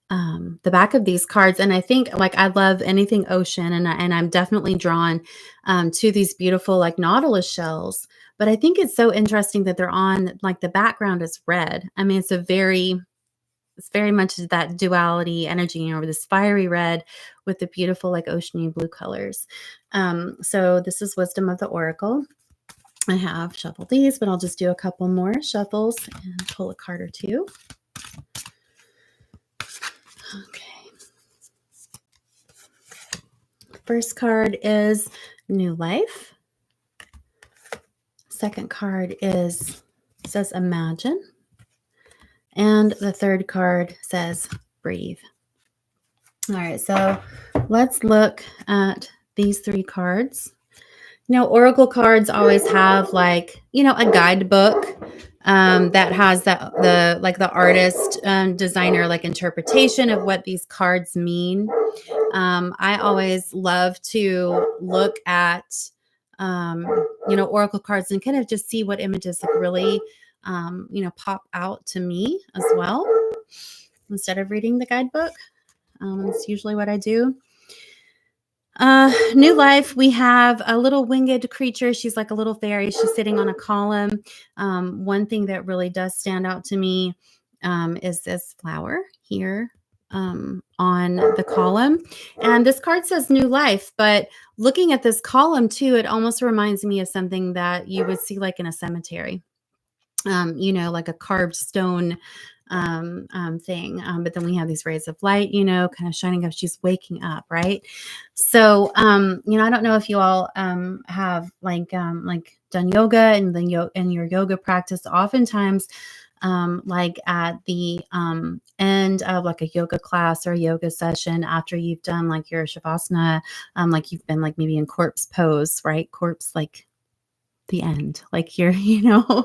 the back of these cards, and I think like I love anything ocean, and I'm definitely drawn to these beautiful like nautilus shells. But I think it's so interesting that they're on like the background is red. I mean, it's very much that duality energy, this fiery red with the beautiful like oceany blue colors. So this is Wisdom of the Oracle. I have shuffled these, but I'll just do a couple more shuffles and pull a card or two. Okay. First card is New Life. Second card says Imagine. And the third card says Breathe. All right, so let's look at these three cards. Oracle cards always have like, a guidebook that has the artist designer like interpretation of what these cards mean. I always love to look at oracle cards and kind of just see what images like really pop out to me as well instead of reading the guidebook. That's usually what I do. New Life, we have a little winged creature. She's like a little fairy. She's sitting on a column. One thing that really does stand out to me is this flower here on the column. And this card says New Life, but looking at this column too, it almost reminds me of something that you would see like in a cemetery. Like a carved stone thing. But then we have these rays of light, kind of shining up. She's waking up, right? So, I don't know if you all have like done yoga and then in your yoga practice. Oftentimes, like at the end of like a yoga class or a yoga session, after you've done like your shavasana, like you've been like maybe in corpse pose, right? Corpse like the end, like you're the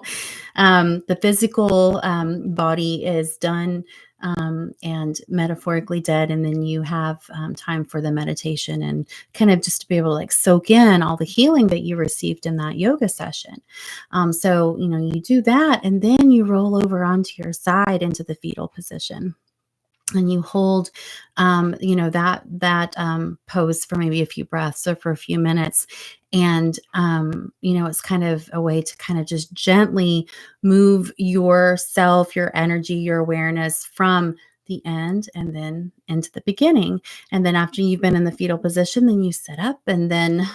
physical body is done and metaphorically dead, and then you have time for the meditation and kind of just to be able to like soak in all the healing that you received in that yoga session. So you do that, and then you roll over onto your side into the fetal position. And you hold, that pose for maybe a few breaths or for a few minutes. And, it's kind of a way to kind of just gently move yourself, your energy, your awareness from the end and then into the beginning. And then after you've been in the fetal position, then you sit up and then,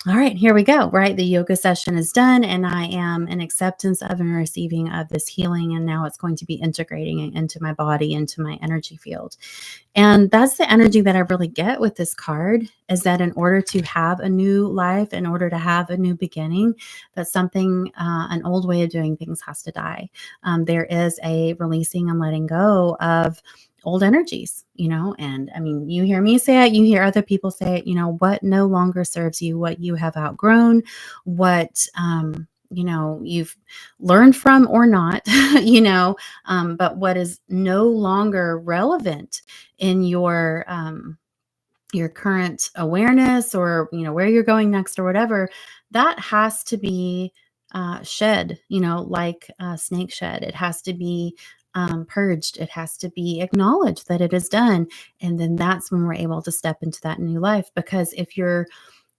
all right, here we go, right? The yoga session is done, and I am in acceptance of and receiving of this healing, and now it's going to be integrating into my body, into my energy field. And that's the energy that I really get with this card, is that in order to have a new life, in order to have a new beginning, that something, an old way of doing things has to die. There is a releasing and letting go of old energies, and I mean, you hear me say it, you hear other people say it, what no longer serves you, what you have outgrown, what, you've learned from or not, but what is no longer relevant in your current awareness or, where you're going next or whatever, that has to be shed, like a snake shed. It has to be purged. It has to be acknowledged that it is done. And then that's when we're able to step into that new life. Because if you're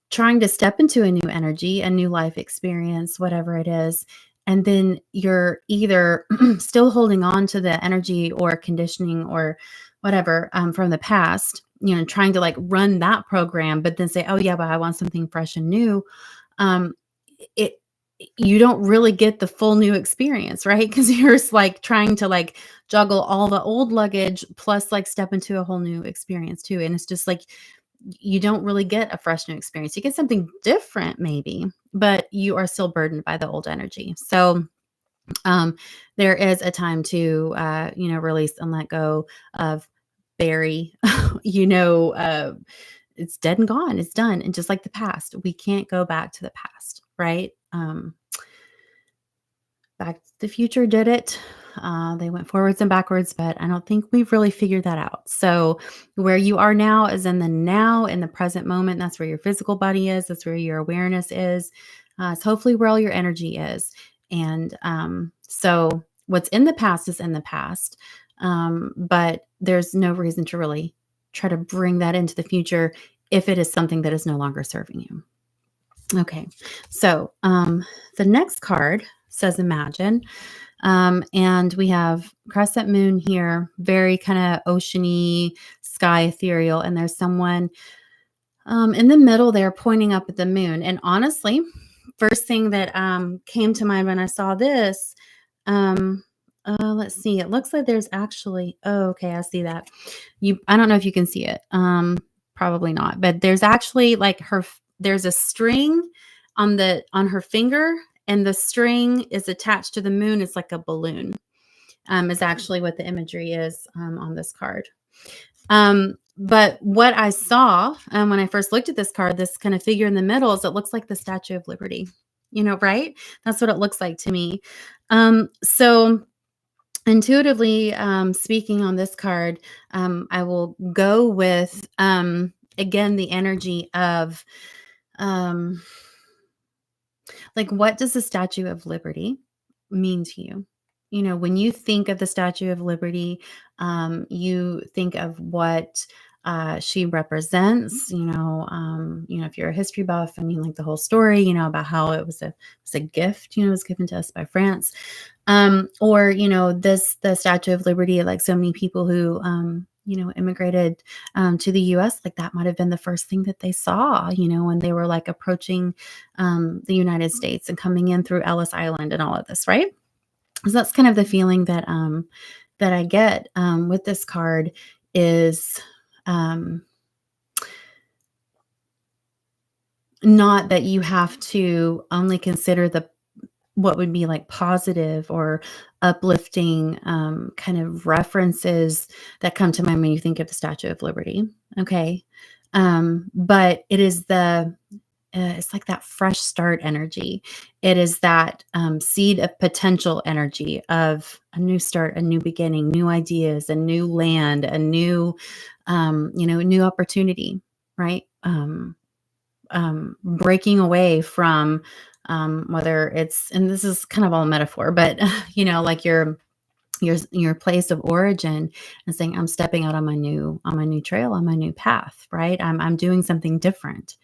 trying to step into a new energy, a new life experience, whatever it is, and then you're either still holding on to the energy or conditioning or whatever from the past, trying to like run that program, but then say, oh yeah, but I want something fresh and new. It You don't really get the full new experience, right? Because you're just like trying to like juggle all the old luggage plus like step into a whole new experience too. And it's just like you don't really get a fresh new experience. You get something different maybe, but you are still burdened by the old energy. So there is a time to release and let go of bury, it's dead and gone. It's done. And just like the past, we can't go back to the past, right? Back to the Future did it. They went forwards and backwards, but I don't think we've really figured that out. So, where you are now is in the now, in the present moment. That's where your physical body is. That's where your awareness is. It's hopefully where all your energy is. And so, what's in the past is in the past. But there's no reason to really try to bring that into the future if it is something that is no longer serving you. Okay. So, the next card says imagine. And we have crescent moon here, very kind of oceany, sky ethereal. And there's someone in the middle there pointing up at the moon. And honestly, first thing that came to mind when I saw this, um, let's see, it looks like there's actually, oh, okay, I see that. I don't know if you can see it. Probably not, but there's actually like there's a string on her finger, and the string is attached to the moon. It's like a balloon. Is actually what the imagery is on this card. But what I saw when I first looked at this card, this kind of figure in the middle, is it looks like the Statue of Liberty. Right? That's what it looks like to me. So intuitively speaking on this card, I will go with again the energy of um, like, what does the Statue of Liberty mean to you? When you think of the Statue of Liberty, you think of what she represents. If you're a history buff, I mean, like the whole story, about how it was a gift, it was given to us by France. Or the Statue of Liberty, like so many people who immigrated to the US, like that might have been the first thing that they saw, when they were like approaching the United States and coming in through Ellis Island and all of this, right? So that's kind of the feeling that I get with this card is um, not that you have to only consider the what would be like positive or uplifting kind of references that come to mind when you think of the Statue of Liberty. Okay. But it is it's like that fresh start energy. It is that seed of potential energy of a new start, a new beginning, new ideas, a new land, a new, new opportunity, right? Breaking away from whether it's, and this is kind of all metaphor, but like your place of origin, and saying, I'm stepping out on my new trail, on my new path, right? I'm doing something different.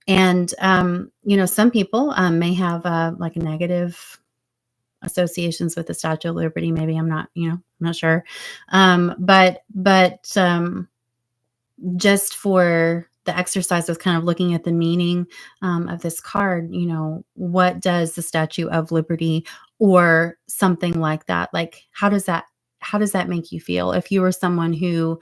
And some people may have like negative associations with the Statue of Liberty. Maybe I'm not sure. But just for the exercise of kind of looking at the meaning of this card, what does the Statue of Liberty or something like that, like, how does that make you feel if you were someone who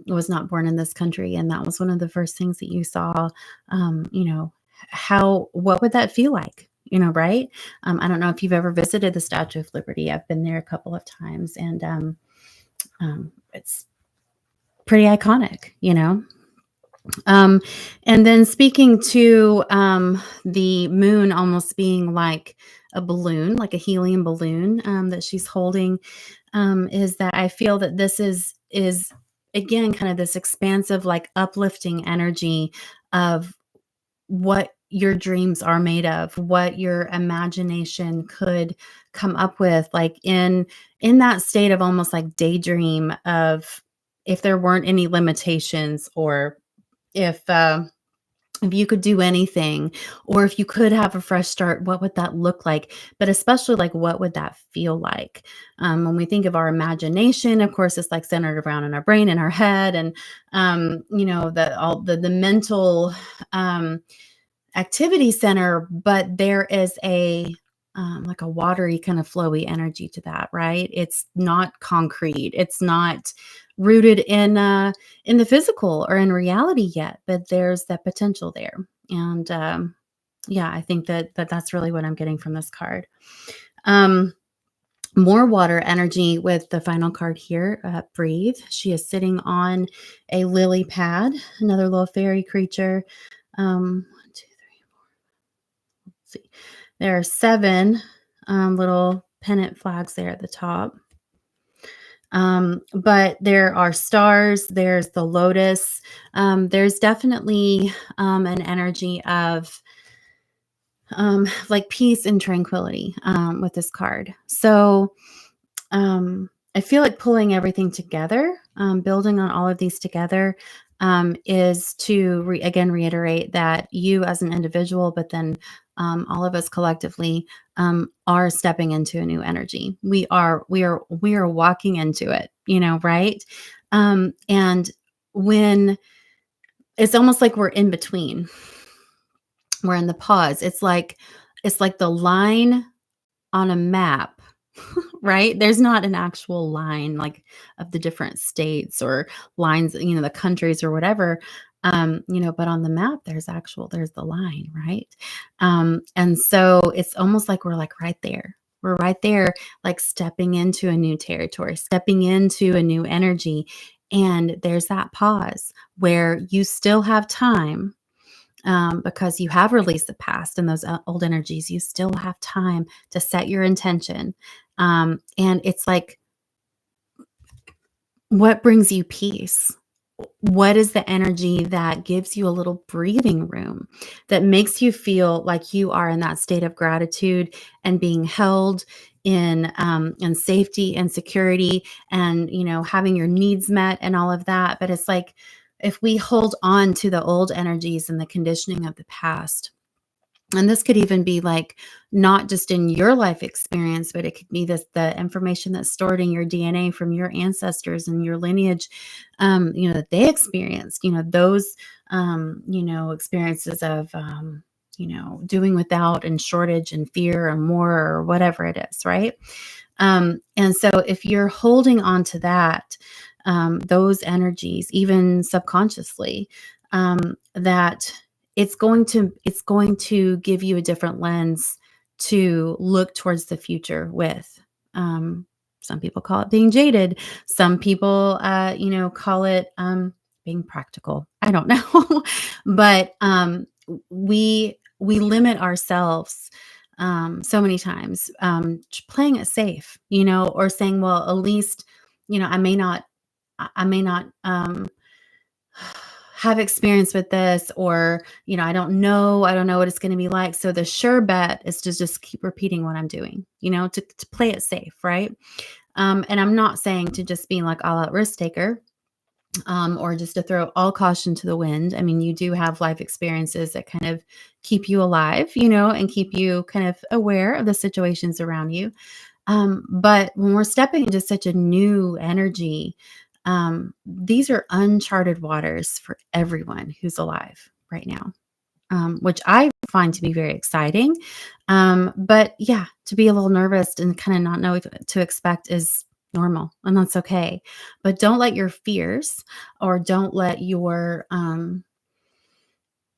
was not born in this country and that was one of the first things that you saw? What would that feel like? Right? I don't know if you've ever visited the Statue of Liberty. I've been there a couple of times, and it's pretty iconic. Um, and then speaking to the moon almost being like a balloon, like a helium balloon that she's holding, is that I feel that this is again kind of this expansive, like uplifting energy of what your dreams are made of, what your imagination could come up with, like in that state of almost like daydream of, if there weren't any limitations, or if you could do anything, or if you could have a fresh start, what would that look like? But especially, like, what would that feel like? When we think of our imagination, of course, it's like centered around in our brain and our head, and the mental activity center. But there is like a watery kind of flowy energy to that, right? It's not concrete. It's not rooted in the physical or in reality yet, but there's that potential there. And yeah, I think that's really what I'm getting from this card. Um, More water energy with the final card here. Breathe. She is sitting on a lily pad, another little fairy creature. 1, 2, 3, 4. Let's see. There are 7 little pennant flags there at the top. But there are stars, there's the lotus. There's definitely an energy of like peace and tranquility with this card. So I feel like pulling everything together, building on all of these together, is to again reiterate that you as an individual, but then all of us collectively are stepping into a new energy. We are walking into it, right? And when it's almost like we're in between, we're in the pause. It's like the line on a map, right? There's not an actual line like of the different states or lines, the countries or whatever. But on the map, there's the line, right? And so it's almost like we're like right there. We're right there, like stepping into a new territory, stepping into a new energy. And there's that pause where you still have time, because you have released the past and those old energies. You still have time to set your intention. And it's like, what brings you peace? What is the energy that gives you a little breathing room, that makes you feel like you are in that state of gratitude and being held in safety and security, and having your needs met and all of that? But it's like, if we hold on to the old energies and the conditioning of the past, and this could even be like not just in your life experience, but it could be the information that's stored in your DNA from your ancestors and your lineage, that they experienced, those, experiences of, doing without and shortage and fear or more or whatever it is, right? And so if you're holding on to that, those energies, even subconsciously, that it's going to give you a different lens to look towards the future with. Some people call it being jaded. Some people, call it being practical. I don't know, but we limit ourselves so many times, playing it safe, or saying, well, at least, I may not have experience with this, or I don't know what it's going to be like. So the sure bet is to just keep repeating what I'm doing, to play it safe, right? And I'm not saying to just be like all out risk taker, or just to throw all caution to the wind. I mean, you do have life experiences that kind of keep you alive, and keep you kind of aware of the situations around you. But when we're stepping into such a new energy, these are uncharted waters for everyone who's alive right now, which I find to be very exciting. But yeah, to be a little nervous and kind of not know what to expect is normal, and that's okay. But don't let your fears, or don't let your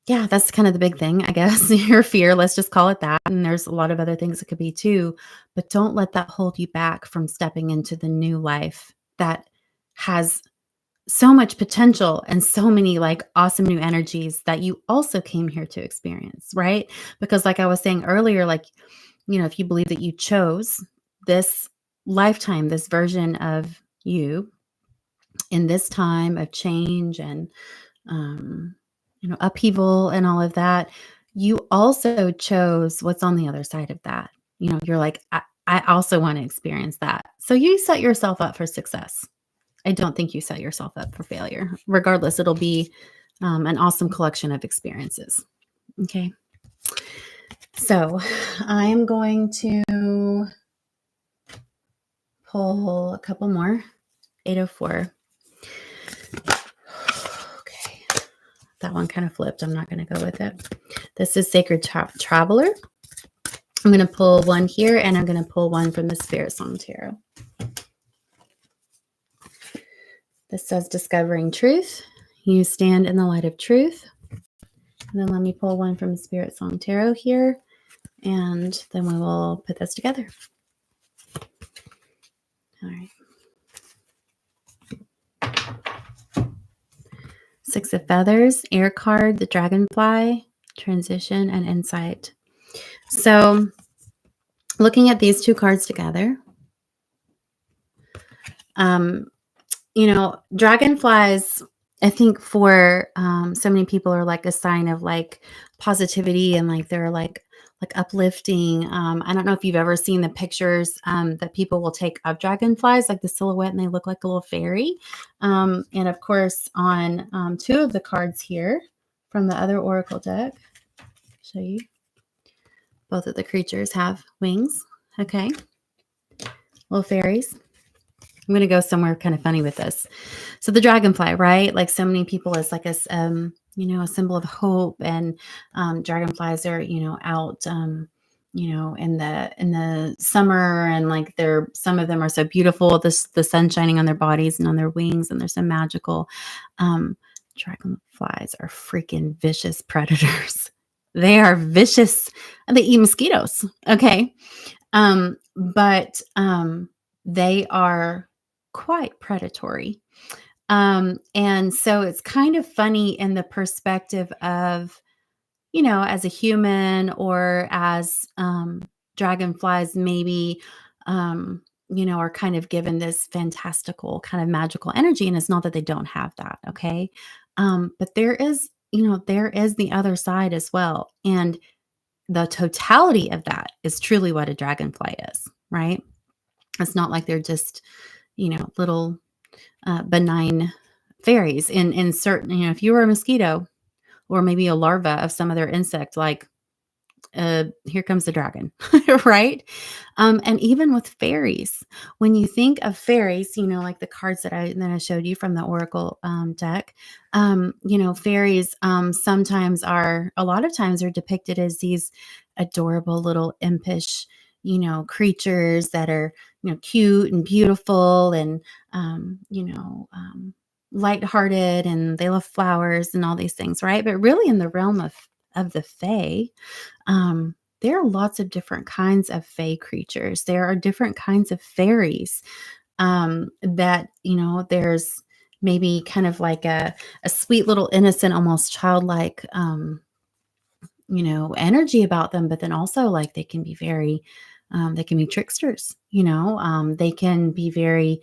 yeah, that's kind of the big thing, I guess. Your fear, let's just call it that. And there's a lot of other things it could be too, but don't let that hold you back from stepping into the new life that has so much potential and so many like awesome new energies that you also came here to experience, right? Because like I was saying earlier, like, if you believe that you chose this lifetime, this version of you in this time of change and upheaval and all of that, you also chose what's on the other side of that. You're like, I also want to experience that. So you set yourself up for success. I don't think you set yourself up for failure. Regardless, it'll be an awesome collection of experiences. Okay. So I am going to pull a couple more. 804. Okay. That one kind of flipped. I'm not going to go with it. This is Sacred Traveler. I'm going to pull one here, and I'm going to pull one from the Spirit Song Tarot. This says Discovering Truth. You stand in the light of truth. And then let me pull one from Spirit Song Tarot here, and then we will put this together. All right. Six of Feathers, Air card, the Dragonfly, Transition, and Insight. So looking at these two cards together, um, dragonflies, I think for so many people are like a sign of like positivity and like they're like uplifting. I don't know if you've ever seen the pictures that people will take of dragonflies, like the silhouette, and they look like a little fairy. And of course, on two of the cards here from the other oracle deck, show you both of the creatures have wings. Okay, little fairies. I'm going to go somewhere kind of funny with this. So the dragonfly, right? Like so many people is like a symbol of hope, and dragonflies are, out, in the summer, and like some of them are so beautiful. The sun shining on their bodies and on their wings, and they're so magical. Um, Dragonflies are freaking vicious predators. They are vicious, and they eat mosquitoes. Okay. But they are quite predatory. And so it's kind of funny in the perspective of, as a human, or as dragonflies maybe, are kind of given this fantastical kind of magical energy. And it's not that they don't have that. Okay. But there is the other side as well. And the totality of that is truly what a dragonfly is, right? It's not like they're just, little benign fairies. In certain, if you were a mosquito or maybe a larva of some other insect, like here comes the dragon, right? And even with fairies, when you think of fairies, like the cards that I showed you from the oracle deck, fairies sometimes a lot of times are depicted as these adorable little impish, creatures that are, cute and beautiful, and lighthearted, and they love flowers and all these things, right? But really, in the realm of the fae, there are lots of different kinds of fae creatures. There are different kinds of fairies, that, there's maybe kind of like a sweet little innocent, almost childlike, energy about them. But then also, like, they can be tricksters, they can be very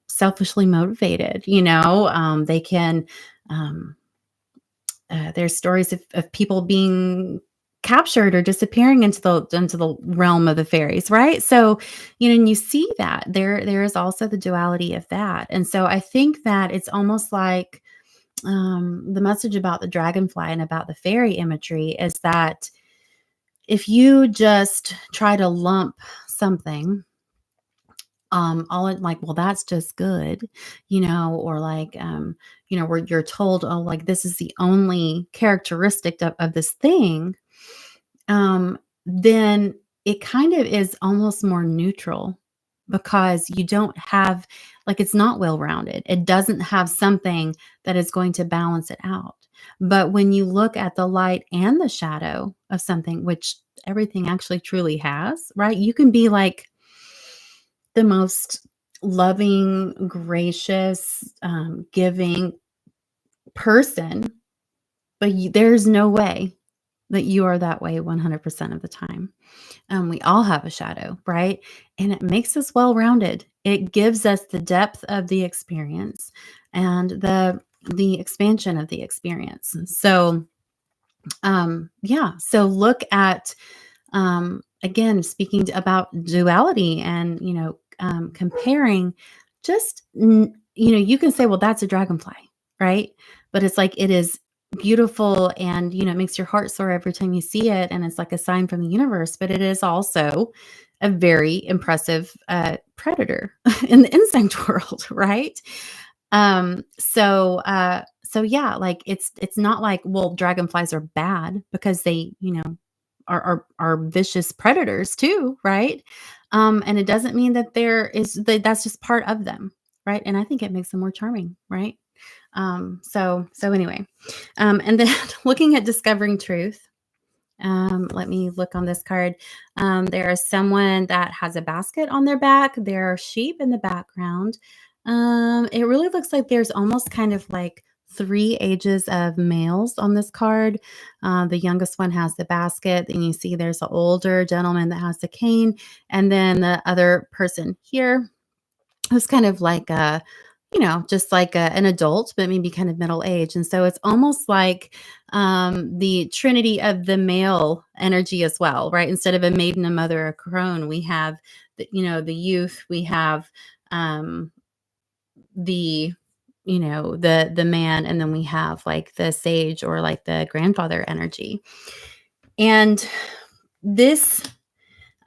selfishly motivated, they can, um, there's stories of people being captured or disappearing into the realm of the fairies, right? So, and you see that there is also the duality of that. And so I think that it's almost like the message about the dragonfly and about the fairy imagery is that if you just try to lump something all in, like, well, that's just good, or like, where you're told, oh, like, this is the only characteristic of this thing, then it kind of is almost more neutral, because you don't have, like, it's not well rounded. It doesn't have something that is going to balance it out. But when you look at the light and the shadow of something, which everything actually truly has, right? You can be like the most loving, gracious, giving person, but there's no way that you are that way 100% of the time. We all have a shadow, right? And it makes us well-rounded. It gives us the depth of the experience and the expansion of the experience. So, yeah. So look at, again, speaking about duality and, comparing, just, you can say, well, that's a dragonfly, right? But it's like, it is beautiful, and, it makes your heart soar every time you see it. And it's like a sign from the universe, but it is also a very impressive predator in the insect world, right? So yeah, like, it's not like, well, dragonflies are bad, because they, are vicious predators too, right? And it doesn't mean that that's just part of them, right? And I think it makes them more charming, right? So anyway, and then looking at discovering truth. Let me look on this card. There is someone that has a basket on their back. There are sheep in the background. It really looks like there's almost kind of like three ages of males on this card. The youngest one has the basket. Then you see there's an older gentleman that has the cane. And then the other person here who's kind of like a, just like an adult, but maybe kind of middle age. And so it's almost like the trinity of the male energy as well, right? Instead of a maiden, a mother, a crone, we have, the youth, we have um, the the man, and then we have like the sage or like the grandfather energy. And this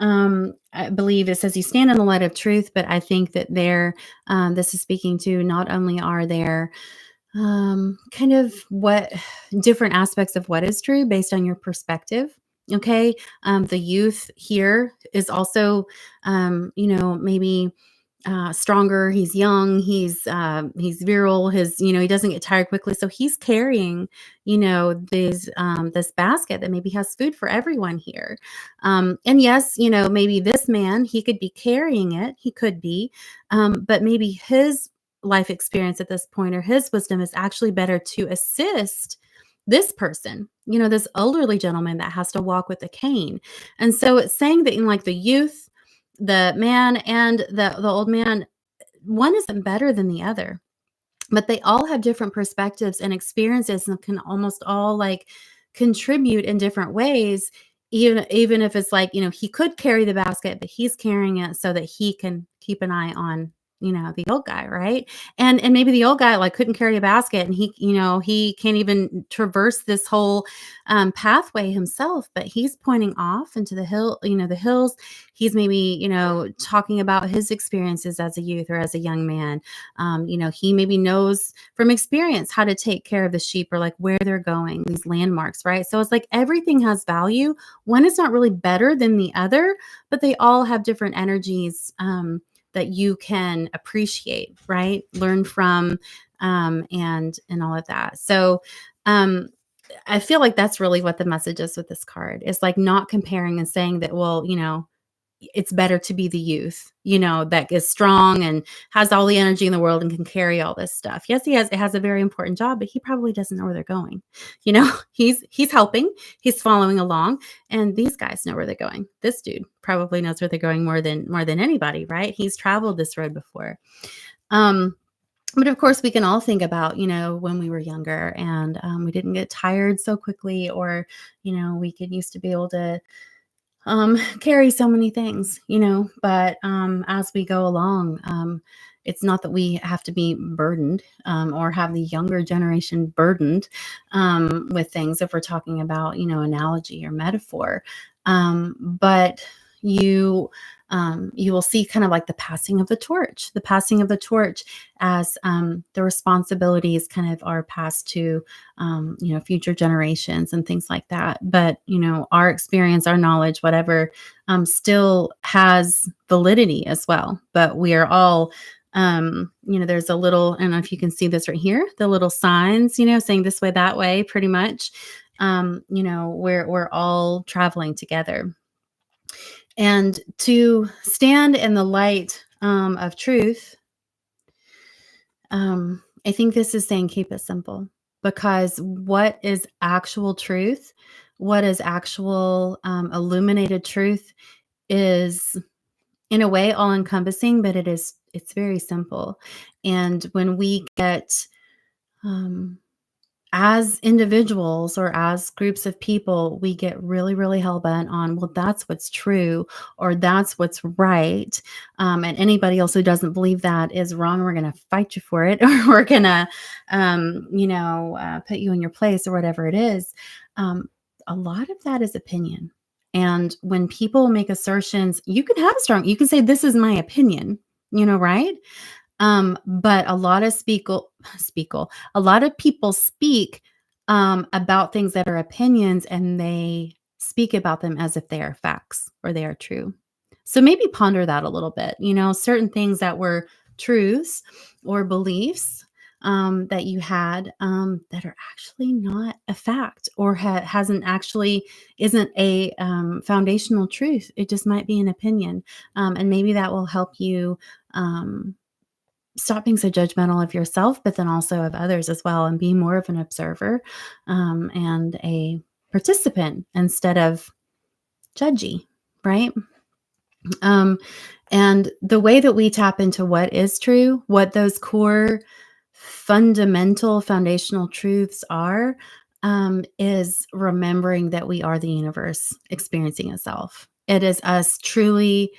I believe it says you stand in the light of truth, but I think that this is speaking to not only are there kind of what different aspects of what is true based on your perspective. Okay. The youth here is also, maybe stronger. He's young. He's virile. He doesn't get tired quickly. So he's carrying, this basket that maybe has food for everyone here. And yes, maybe this man, he could be carrying it. He could be, but maybe his life experience at this point or his wisdom is actually better to assist this person, this elderly gentleman that has to walk with a cane. And so it's saying that in like the youth, the man and the old man, one isn't better than the other, but they all have different perspectives and experiences and can almost all like contribute in different ways. Even if it's like, he could carry the basket, but he's carrying it so that he can keep an eye on, the old guy, right? And maybe the old guy like couldn't carry a basket, and he can't even traverse this whole pathway himself, but he's pointing off into the hills. He's maybe, talking about his experiences as a youth or as a young man. He maybe knows from experience how to take care of the sheep or like where they're going, these landmarks, right? So it's like everything has value. One is not really better than the other, but they all have different energies that you can appreciate, right? Learn from, and all of that. So I feel like that's really what the message is with this card. It's like not comparing and saying that, well, it's better to be the youth, that is strong and has all the energy in the world and can carry all this stuff. Yes, it has a very important job, but he probably doesn't know where they're going. He's helping, he's following along, and these guys know where they're going. This dude probably knows where they're going more than anybody, right? He's traveled this road before. But of course, we can all think about, when we were younger and we didn't get tired so quickly, or, we used to be able to carry so many things, but as we go along, it's not that we have to be burdened or have the younger generation burdened with things if we're talking about, analogy or metaphor. But you will see kind of like the passing of the torch as the responsibilities kind of are passed to, future generations and things like that. But, our experience, our knowledge, whatever, still has validity as well. But we are all, there's a little, I don't know if you can see this right here, the little signs, saying this way, that way, pretty much. We're all traveling together. And to stand in the light of truth, I think this is saying keep it simple, because what is actual truth, what is actual illuminated truth is in a way all encompassing, but it's very simple. And when we get um, as individuals or as groups of people, we get really, really hell bent on, well, that's what's true or that's what's right. And anybody else who doesn't believe that is wrong. We're going to fight you for it, or we're going to, put you in your place or whatever it is. A lot of that is opinion. And when people make assertions, you you can say, this is my opinion, right? But a lot of a lot of people speak about things that are opinions, and they speak about them as if they are facts or they are true. So maybe ponder that a little bit. Certain things that were truths or beliefs that you had that are actually not a fact, or isn't a foundational truth. It just might be an opinion, and maybe that will help you. stop being so judgmental of yourself, but then also of others as well, and be more of an observer and a participant instead of judgy, right? Um, and the way that we tap into what is true, what those core fundamental foundational truths are, is remembering that we are the universe experiencing itself. It is us truly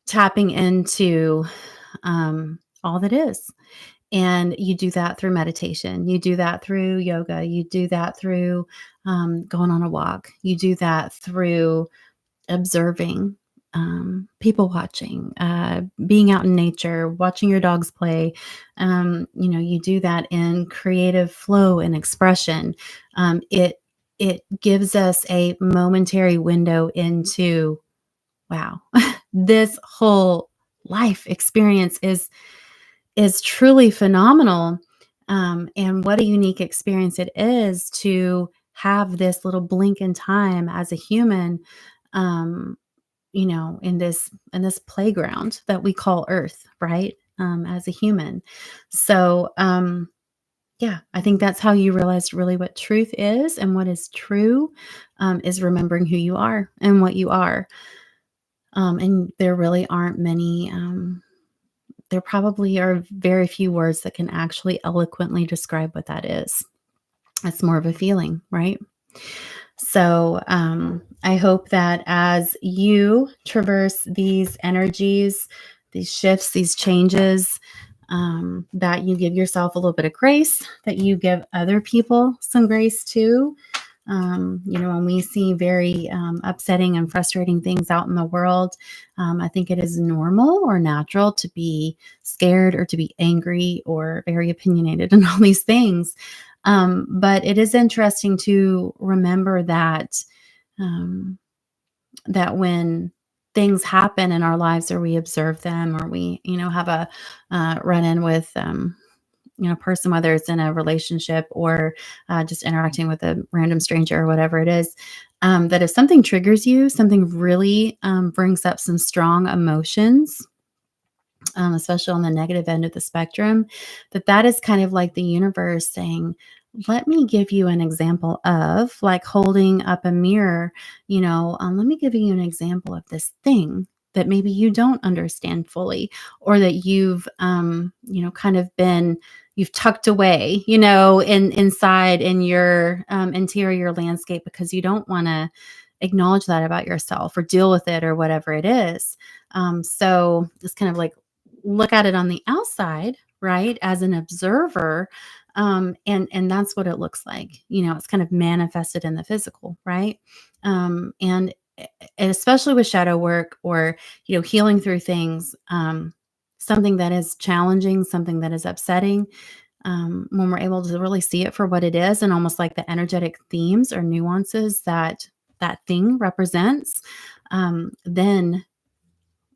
tapping into all that is. And you do that through meditation. You do that through yoga. You do that through going on a walk. You do that through observing, people watching, being out in nature, watching your dogs play. You do that in creative flow and expression. It gives us a momentary window into, wow, this whole life experience is truly phenomenal. And what a unique experience it is to have this little blink in time as a human, um, in this playground that we call Earth, right? As a human. So, yeah, I think that's how you realize really what truth is and what is true, is remembering who you are and what you are. And there really aren't many. There probably are very few words that can actually eloquently describe what that is. It's more of a feeling, right? So I hope that as you traverse these energies, these shifts, these changes, that you give yourself a little bit of grace, that you give other people some grace too. When we see very upsetting and frustrating things out in the world, I think it is normal or natural to be scared or to be angry or very opinionated and all these things. But it is interesting to remember um, that when things happen in our lives or we observe them or we, have a run in with, person, whether it's in a relationship or just interacting with a random stranger or whatever it is, that if something triggers you, something really brings up some strong emotions, especially on the negative end of the spectrum, that is kind of like the universe saying, let me give you an example of, like holding up a mirror, let me give you an example of this thing that maybe you don't understand fully, or that you've, kind of been, you've tucked away, inside in your interior landscape because you don't want to acknowledge that about yourself or deal with it or whatever it is. So it's kind of like, look at it on the outside, right, as an observer, and that's what it looks like. It's kind of manifested in the physical, right? And especially with shadow work or healing through things, something that is challenging, something that is upsetting, when we're able to really see it for what it is and almost like the energetic themes or nuances that that thing represents, then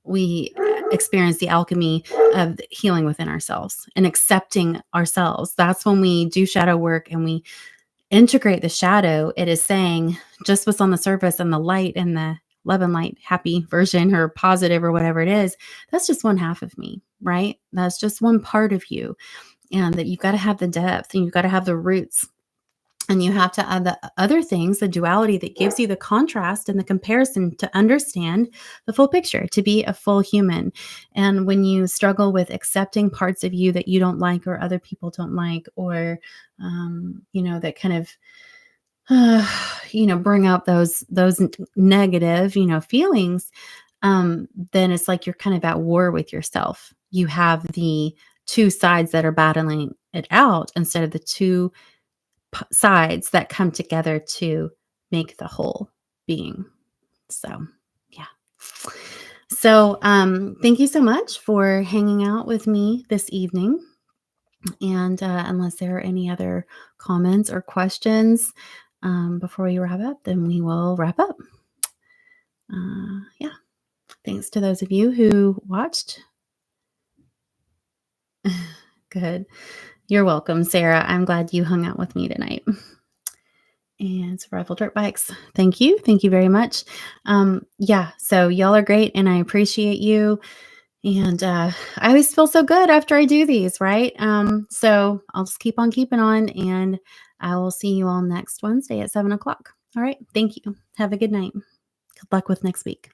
we experience the alchemy of the healing within ourselves and accepting ourselves. That's when we do shadow work and we integrate the shadow. It is saying just what's on the surface, and the light and the love and light, happy version or positive or whatever it is, that's just one half of me, right? That's just one part of you. And that you've got to have the depth and you've got to have the roots. And you have to add the other things, the duality that gives you the contrast and the comparison to understand the full picture, to be a full human. And when you struggle with accepting parts of you that you don't like or other people don't like, or, that kind of, bring out those negative, feelings, then it's like you're kind of at war with yourself. You have the two sides that are battling it out instead of the two sides that come together to make the whole being. So, yeah. So, thank you so much for hanging out with me this evening. And unless there are any other comments or questions before we wrap up, then we will wrap up. Yeah. Thanks to those of you who watched. Good. You're welcome, Sarah. I'm glad you hung out with me tonight. And Survival Dirt Bikes. Thank you. Thank you very much. Yeah, so y'all are great and I appreciate you. And I always feel so good after I do these, right? So I'll just keep on keeping on, and I will see you all next Wednesday at 7 o'clock. All right. Thank you. Have a good night. Good luck with next week.